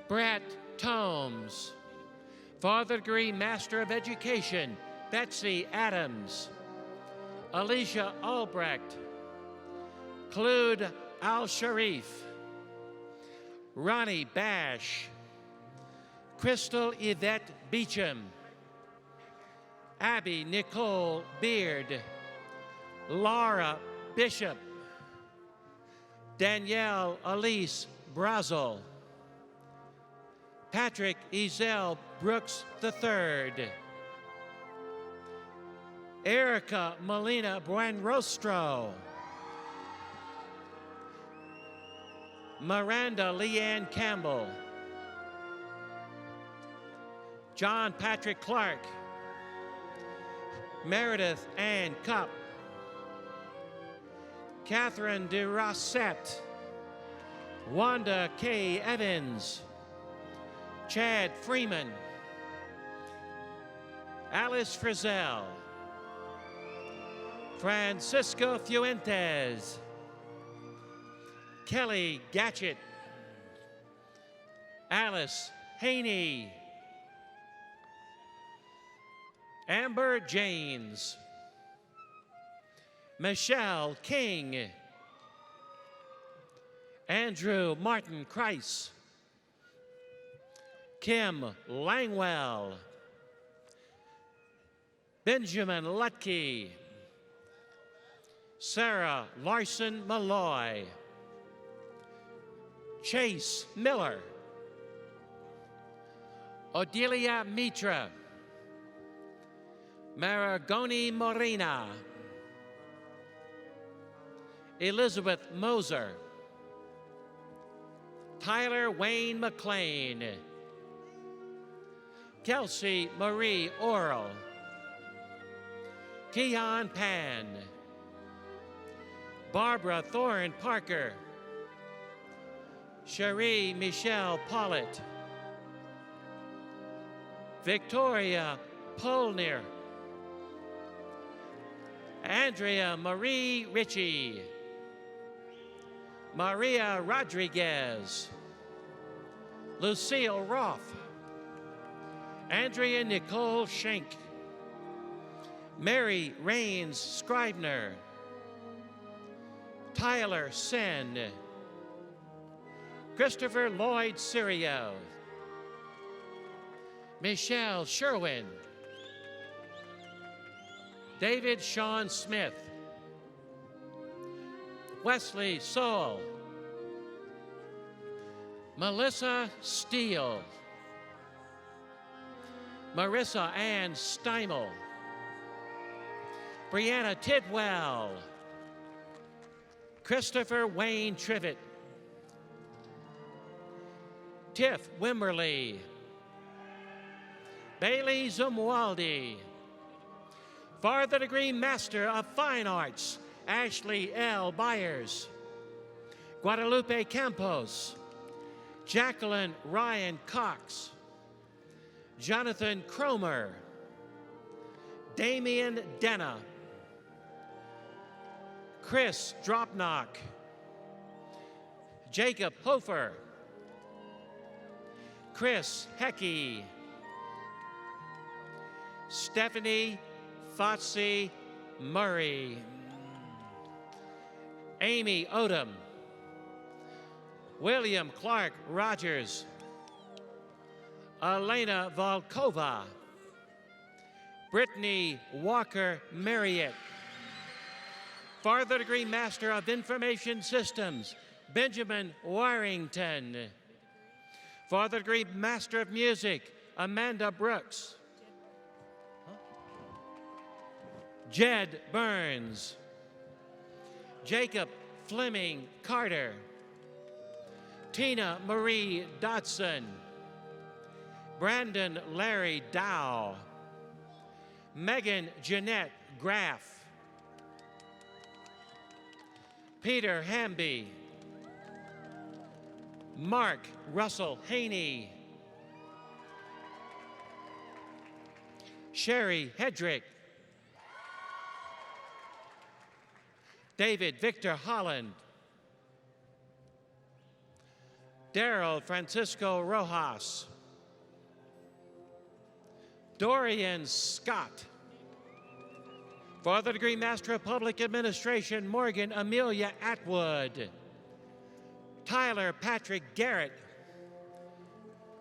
Brett Tomes. For the degree Master of Education, Betsy Adams, Alicia Albrecht, Claude Al-Sharif, Ronnie Bash, Crystal Yvette Beecham, Abby Nicole Beard, Laura Bishop, Danielle Elise Brazel, Patrick Ezel Brooks III, Erica Molina Buenrostro, Miranda Leanne Campbell, John Patrick Clark, Meredith Ann Cupp, Catherine de Rossette, Wanda K. Evans, Chad Freeman, Alice Frizzell, Francisco Fuentes, Kelly Gatchett, Alice Haney, Amber James, Michelle King, Andrew Martin Kreis, Kim Langwell, Benjamin Lutke, Sarah Larson Malloy, Chase Miller, Odelia Mitra, Maragoni Morena, Elizabeth Moser, Tyler Wayne McLean, Kelsey Marie Orrell, Keon Pan, Barbara Thorne Parker, Cherie Michelle Pollitt, Victoria Polner, Andrea Marie Ritchie, Maria Rodriguez, Lucille Roth, Andrea Nicole Schenk, Mary Rains Scribner, Tyler Sen, Christopher Lloyd Sirio, Michelle Sherwin, David Sean Smith, Wesley Sowell, Melissa Steele, Marissa Ann Steimel, Brianna Tidwell, Christopher Wayne Trivet, Tiff Wimberly, Bailey Zumwaldi, Farther Degree Master of Fine Arts, Ashley L. Byers, Guadalupe Campos, Jacqueline Ryan Cox, Jonathan Cromer, Damian Denna, Chris Dropnock, Jacob Hofer, Chris Heckey, Stephanie Fotsy Murray, Amy Odom, William Clark Rogers, Elena Volkova, Brittany Walker Marriott, Farther Degree Master of Information Systems, Benjamin Warrington, Farther Degree Master of Music, Amanda Brooks, Jed Burns, Jacob Fleming Carter, Tina Marie Dodson, Brandon Larry Dow, Megan Jeanette Graff, Peter Hamby, Mark Russell Haney, Sherry Hedrick, David Victor Holland, Daryl Francisco Rojas, Dorian Scott, Farther Degree Master of Public Administration, Morgan Amelia Atwood, Tyler Patrick Garrett,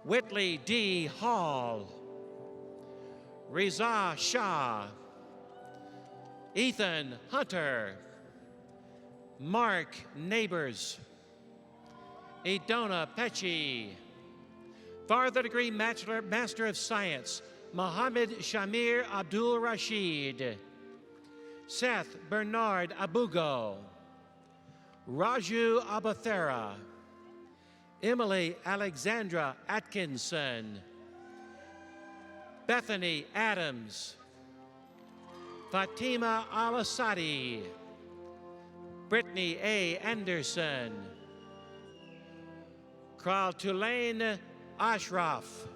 Whitley D. Hall, Riza Shah, Ethan Hunter, Mark Neighbors, Idona Pechi, Farther Degree Master of Science, Mohammed Shamir Abdul Rashid, Seth Bernard Abugo, Raju Abathera, Emily Alexandra Atkinson, Bethany Adams, Fatima Al-Asadi, Brittany A. Anderson, Tulane Ashraf,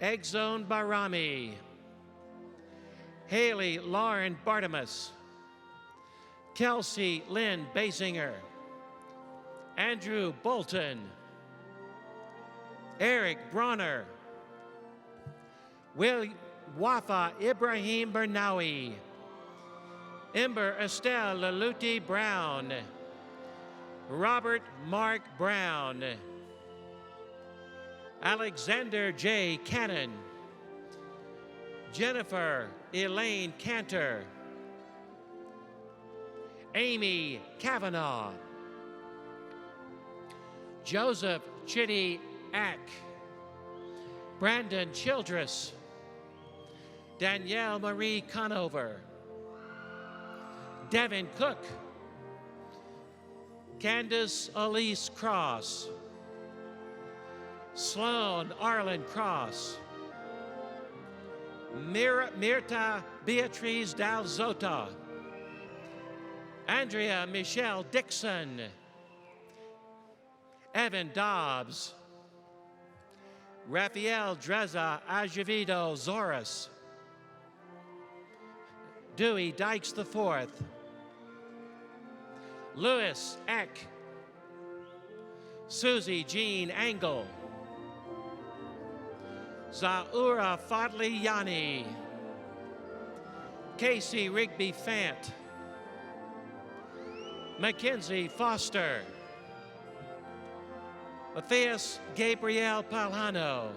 Exone Barami, Haley Lauren Bartimus, Kelsey Lynn Basinger, Andrew Bolton, Eric Bronner, Wafa Ibrahim Bernawi, Ember Estelle Laluti Brown, Robert Mark Brown, Alexander J. Cannon, Jennifer Elaine Cantor, Amy Kavanaugh, Joseph Chitty Ack, Brandon Childress, Danielle Marie Conover, Devin Cook, Candace Elise Cross, Sloan Arlen Cross, Mirta Beatriz Dalzota, Andrea Michelle Dixon, Evan Dobbs, Rafael Dreza Azevedo Zoris, Dewey Dykes IV, Louis Eck, Susie Jean Angle, Zaura Fadli Yani, Casey Rigby Fant, Mackenzie Foster, Matthias Gabriel Palhano,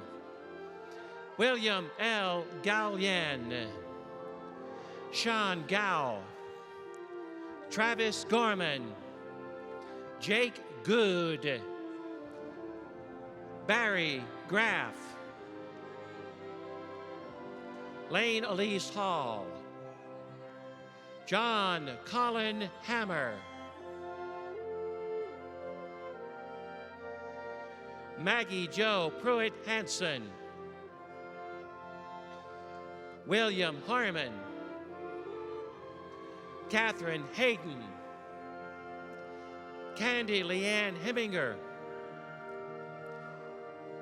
William L. Gallian, Sean Gow, Travis Gorman, Jake Good, Barry Graff, Lane Elise Hall, John Colin Hammer, Maggie Jo Pruitt Hansen, William Harmon, Catherine Hayden, Candy Leanne Heminger,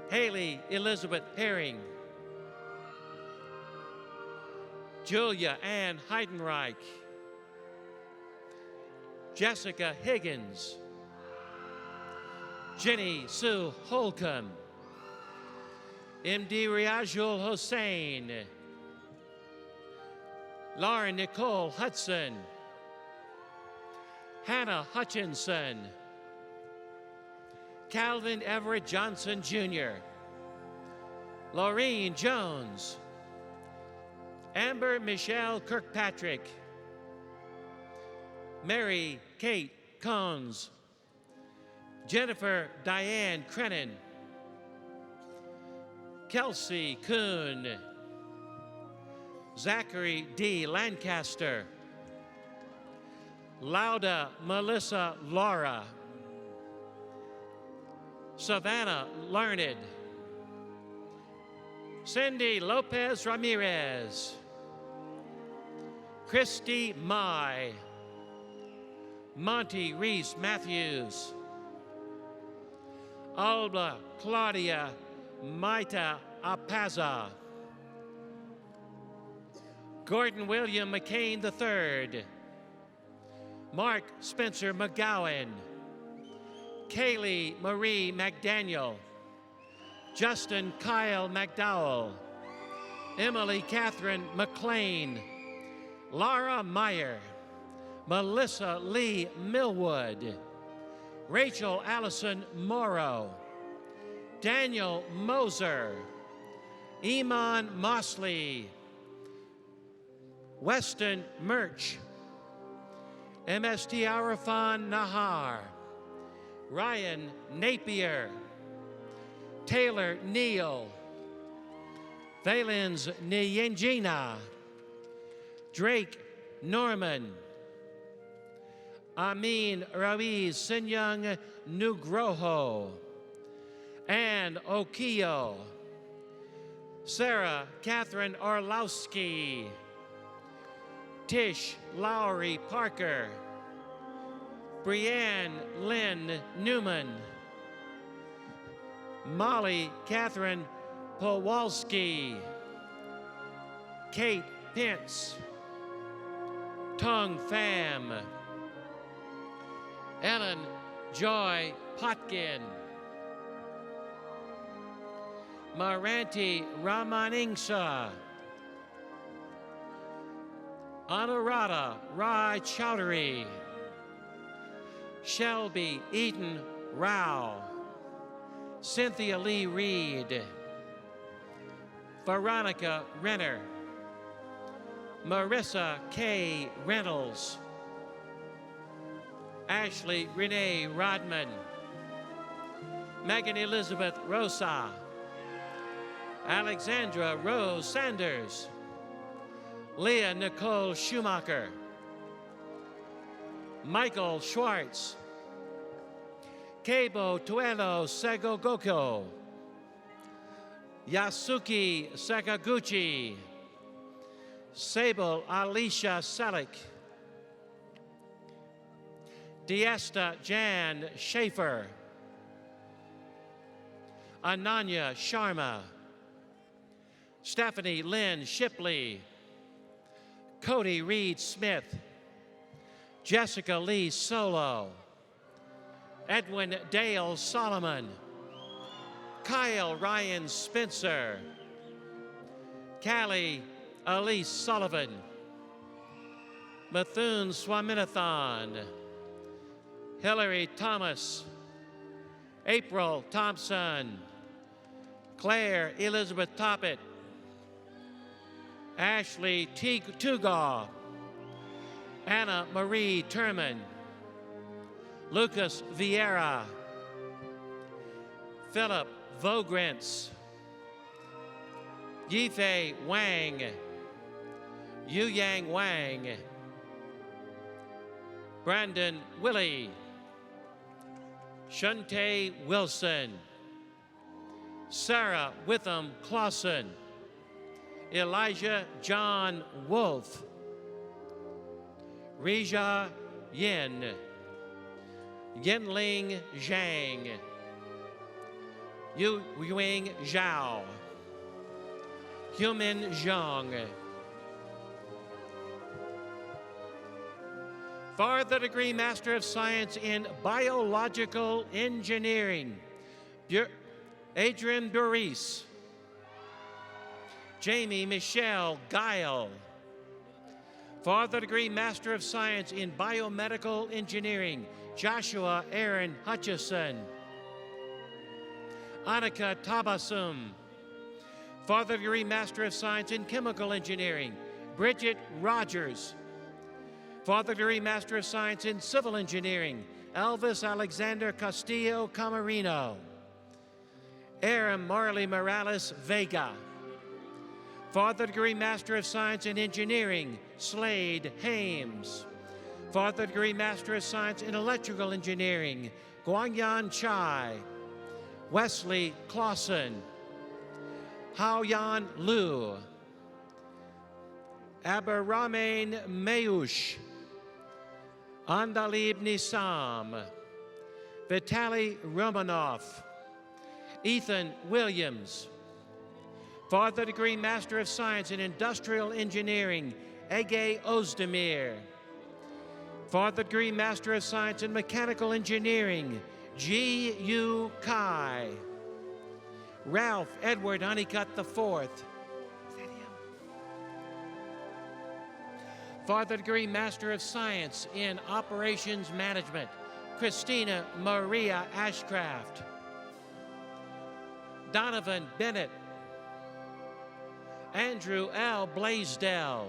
Haley Elizabeth Herring, Julia Ann Heidenreich, Jessica Higgins, Jenny Sue Holcomb, MD Riazul Hossein, Lauren Nicole Hudson, Hannah Hutchinson, Calvin Everett Johnson Jr., Laureen Jones, Amber Michelle Kirkpatrick, Mary Kate Cones, Jennifer Diane Crennan, Kelsey Kuhn, Zachary D. Lancaster, Lauda Melissa Laura, Savannah Learned, Cindy Lopez Ramirez, Christy Mai, Monty Reese Matthews, Alba Claudia Maita Apaza, Gordon William McCain III, Mark Spencer McGowan, Kaylee Marie McDaniel, Justin Kyle McDowell, Emily Catherine McLean, Laura Meyer, Melissa Lee Millwood, Rachel Allison Morrow, Daniel Moser, Iman Mosley, Weston Murch, MST Arafan Nahar, Ryan Napier, Taylor Neal, Valens Nyengina, Drake Norman, Amin Ruiz Sinyang Nugroho, Ann Okio, Sarah Catherine Orlowski, Tish Lowry Parker, Brianne Lynn Newman, Molly Catherine Powalski, Kate Pence, Tung Pham, Ellen Joy Potkin, Maranti Ramaningsa, Anuradha Rai Chowdhury, Shelby Eaton Rao, Cynthia Lee Reed, Veronica Renner, Marissa K. Reynolds, Ashley Renee Rodman, Megan Elizabeth Rosa, Alexandra Rose Sanders, Leah Nicole Schumacher, Michael Schwartz, Keibo Tuelo Segogoko, Yasuki Sakaguchi, Sable Alicia Selick, Diesta Jan Schaefer, Ananya Sharma, Stephanie Lynn Shipley, Cody Reed Smith, Jessica Lee Solo, Edwin Dale Solomon, Kyle Ryan Spencer, Callie Elise Sullivan, Mithun Swaminathan, Hillary Thomas, April Thompson, Claire Elizabeth Toppett, Ashley Tugaw, Anna Marie Turman, Lucas Vieira, Philip Vogrentz, Yifei Wang, Yu Yang Wang, Brandon Willie, Shuntae Wilson, Sarah Witham Clausen, Elijah John Wolf, Rija Yin, Yinling Zhang, Yu Yuing Zhao, Humin Zhang. For the degree Master of Science in Biological Engineering, Adrian Burris, Jamie Michelle Guile. For the degree Master of Science in Biomedical Engineering, Joshua Aaron Hutchison, Annika Tabassum. For the degree Master of Science in Chemical Engineering, Bridget Rogers. For the degree Master of Science in Civil Engineering, Elvis Alexander Castillo Camarino, Aaron Marley Morales Vega. For the degree Master of Science in Engineering, Slade Hames. For the degree Master of Science in Electrical Engineering, Guangyan Chai, Wesley Clausen, Haoyan Liu, Abderrahmane Mayush, Andalib Nissam, Vitaly Romanov, Ethan Williams. For the degree Master of Science in Industrial Engineering, Ege Ozdemir. For the degree Master of Science in Mechanical Engineering, Ji-Yu Kai. Ralph Edward Honeycutt IV. For the degree Master of Science in Operations Management, Christina Maria Ashcraft. Donovan Bennett, Andrew L. Blaisdell,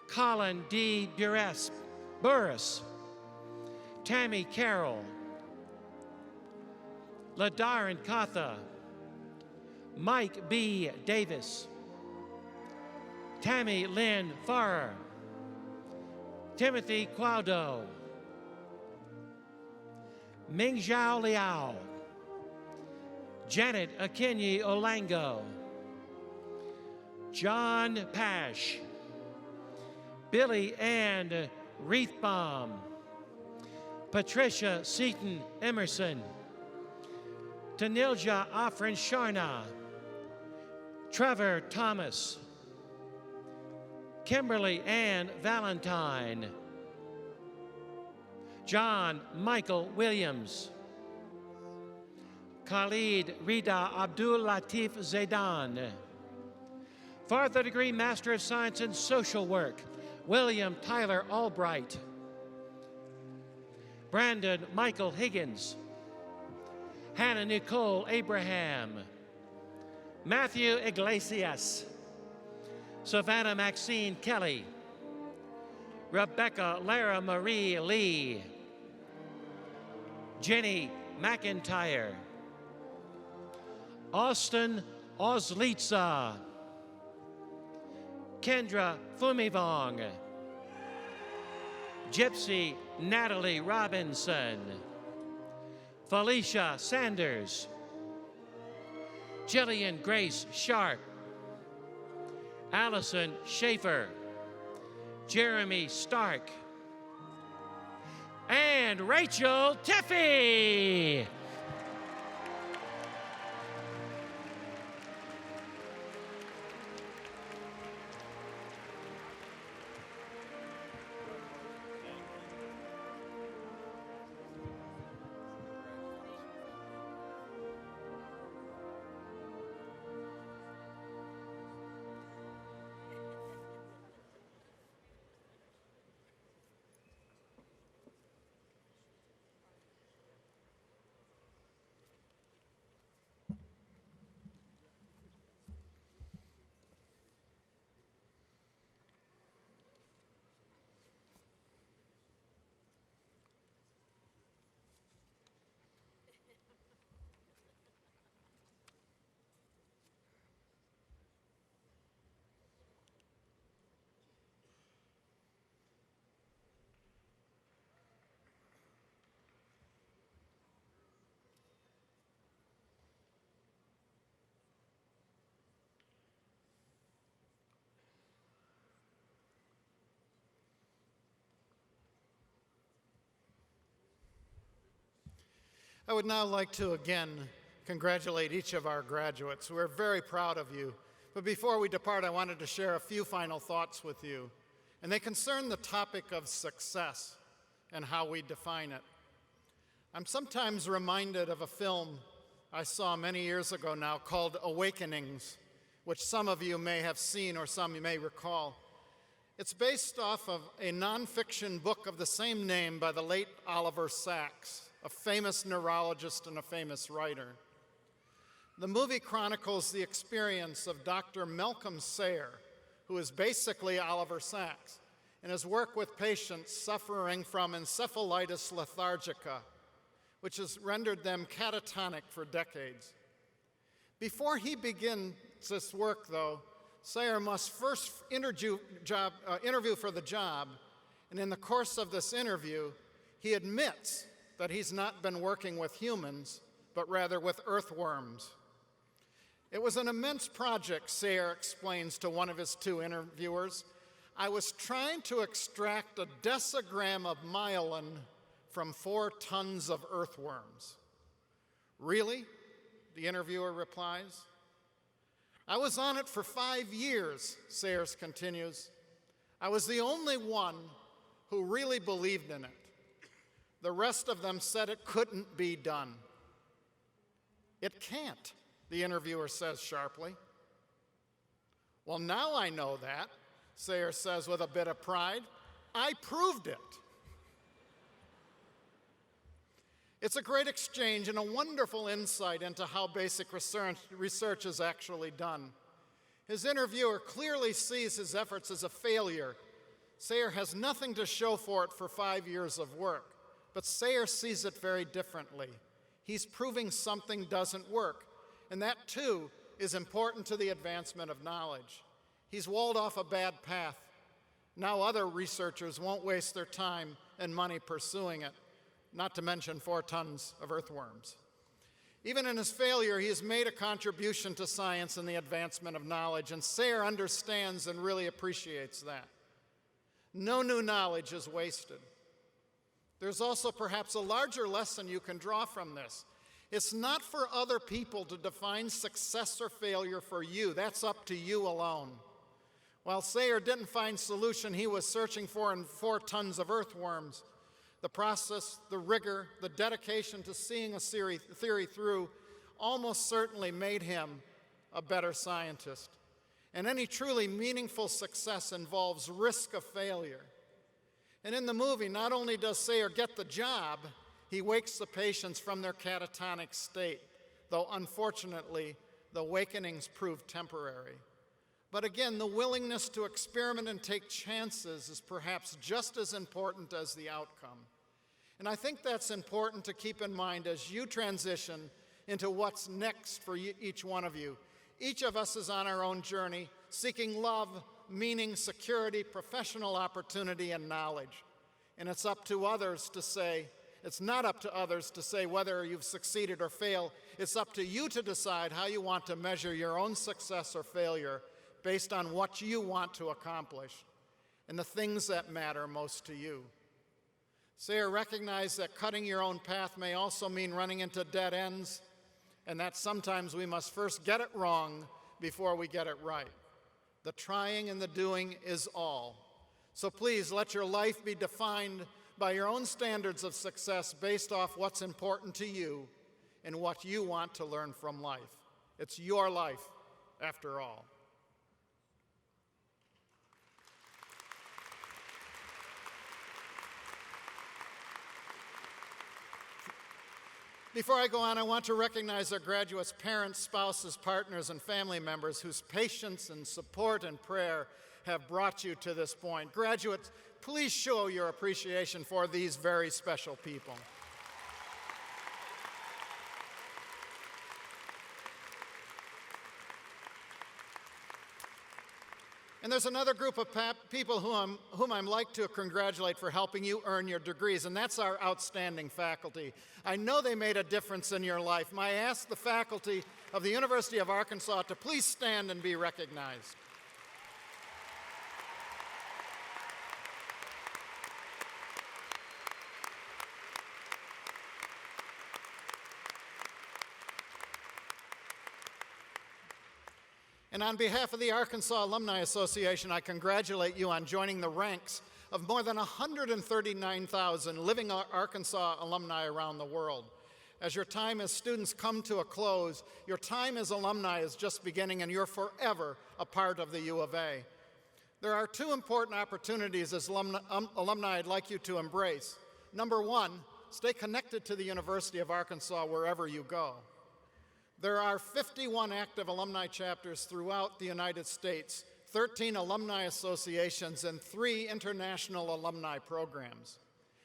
Colin D. Burris, Tammy Carroll, Ladarin Katha, Mike B. Davis, Tammy Lynn Farrer, Timothy Quaudo, Mingzhao Liao, Janet Akinyi Olango, John Pash, Billy Ann Wreathbaum, Patricia Seaton Emerson, Tanilja Afrin Sharna, Trevor Thomas, Kimberly Ann Valentine, John Michael Williams, Khalid Rida Abdul Latif Zaidan. For the degree Master of Science in Social Work, William Tyler Albright, Brandon Michael Higgins, Hannah Nicole Abraham, Matthew Iglesias, Savannah Maxine Kelly, Rebecca Lara Marie Lee, Jenny McIntyre, Austin Oslitza, Kendra Fumivong, Gypsy Natalie Robinson, Felicia Sanders, Jillian Grace Sharp, Allison Schaefer, Jeremy Stark, and Rachel Tiffey. I would now like to again congratulate each of our graduates. We're very proud of you. But before we depart, I wanted to share a few final thoughts with you. And they concern the topic of success and how we define it. I'm sometimes reminded of a film I saw many years ago now called Awakenings, which some of you may have seen or some you may recall. It's based off of a nonfiction book of the same name by the late Oliver Sacks, a famous neurologist and a famous writer. The movie chronicles the experience of Dr. Malcolm Sayer, who is basically Oliver Sacks, and his work with patients suffering from encephalitis lethargica, which has rendered them catatonic for decades. Before he begins this work, though, Sayer must first interview for the job, and in the course of this interview, he admits that he's not been working with humans, but rather with earthworms. It was an immense project, Sayer explains to one of his two interviewers. I was trying to extract a decigram of myelin from 4 tons of earthworms. Really? The interviewer replies. I was on it for 5 years, Sayers continues. I was the only one who really believed in it. The rest of them said it couldn't be done. It can't, the interviewer says sharply. Well, now I know that, Sayer says with a bit of pride. I proved it. It's a great exchange and a wonderful insight into how basic research is actually done. His interviewer clearly sees his efforts as a failure. Sayer has nothing to show for it for 5 years of work. But Sayer sees it very differently. He's proving something doesn't work, and that too is important to the advancement of knowledge. He's walled off a bad path. Now other researchers won't waste their time and money pursuing it, not to mention 4 tons of earthworms. Even in his failure, he has made a contribution to science and the advancement of knowledge, and Sayer understands and really appreciates that. No new knowledge is wasted. There's also perhaps a larger lesson you can draw from this. It's not for other people to define success or failure for you. That's up to you alone. While Sayre didn't find solution he was searching for in 4 tons of earthworms, the process, the rigor, the dedication to seeing a theory through almost certainly made him a better scientist. And any truly meaningful success involves risk of failure. And in the movie, not only does Sayre get the job, he wakes the patients from their catatonic state, though unfortunately, the awakenings prove temporary. But again, the willingness to experiment and take chances is perhaps just as important as the outcome. And I think that's important to keep in mind as you transition into what's next for each one of you. Each of us is on our own journey, seeking love, meaning, security, professional opportunity, and knowledge. And it's up to others to say, it's not up to others to say whether you've succeeded or failed. It's up to you to decide how you want to measure your own success or failure based on what you want to accomplish and the things that matter most to you. Sayre recognized that cutting your own path may also mean running into dead ends, and that sometimes we must first get it wrong before we get it right. The trying and the doing is all. So please let your life be defined by your own standards of success based off what's important to you and what you want to learn from life. It's your life, after all. Before I go on, I want to recognize our graduates' parents, spouses, partners, and family members whose patience and support and prayer have brought you to this point. Graduates, please show your appreciation for these very special people. And there's another group of people whom I'm like to congratulate for helping you earn your degrees, and that's our outstanding faculty. I know they made a difference in your life. I ask the faculty of the University of Arkansas to please stand and be recognized. And on behalf of the Arkansas Alumni Association, I congratulate you on joining the ranks of more than 139,000 living Arkansas alumni around the world. As your time as students come to a close, your time as alumni is just beginning, and you're forever a part of the U of A. There are 2 important opportunities as alumni I'd like you to embrace. Number 1, stay connected to the University of Arkansas wherever you go. There are 51 active alumni chapters throughout the United States, 13 alumni associations, and 3 international alumni programs.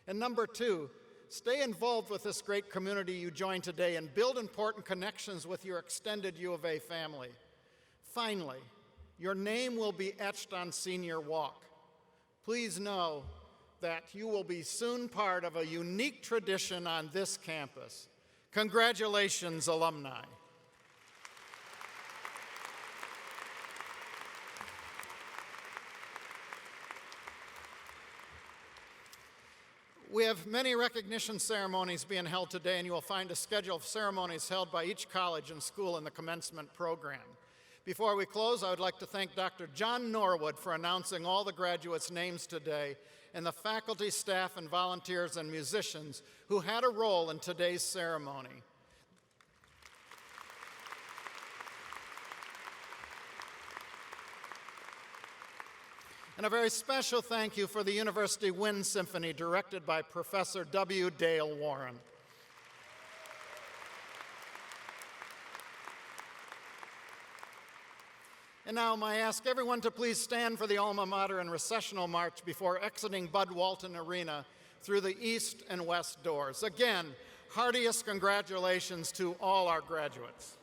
And number 2, stay involved with this great community you joined today and build important connections with your extended U of A family. Finally, your name will be etched on Senior Walk. Please know that you will be soon part of a unique tradition on this campus. Congratulations, alumni. We have many recognition ceremonies being held today, and you will find a schedule of ceremonies held by each college and school in the commencement program. Before we close, I would like to thank Dr. John Norwood for announcing all the graduates' names today, and the faculty, staff, and volunteers and musicians who had a role in today's ceremony. And a very special thank you for the University Wind Symphony, directed by Professor W. Dale Warren. And now, may I ask everyone to please stand for the alma mater and recessional march before exiting Bud Walton Arena through the east and west doors. Again, heartiest congratulations to all our graduates.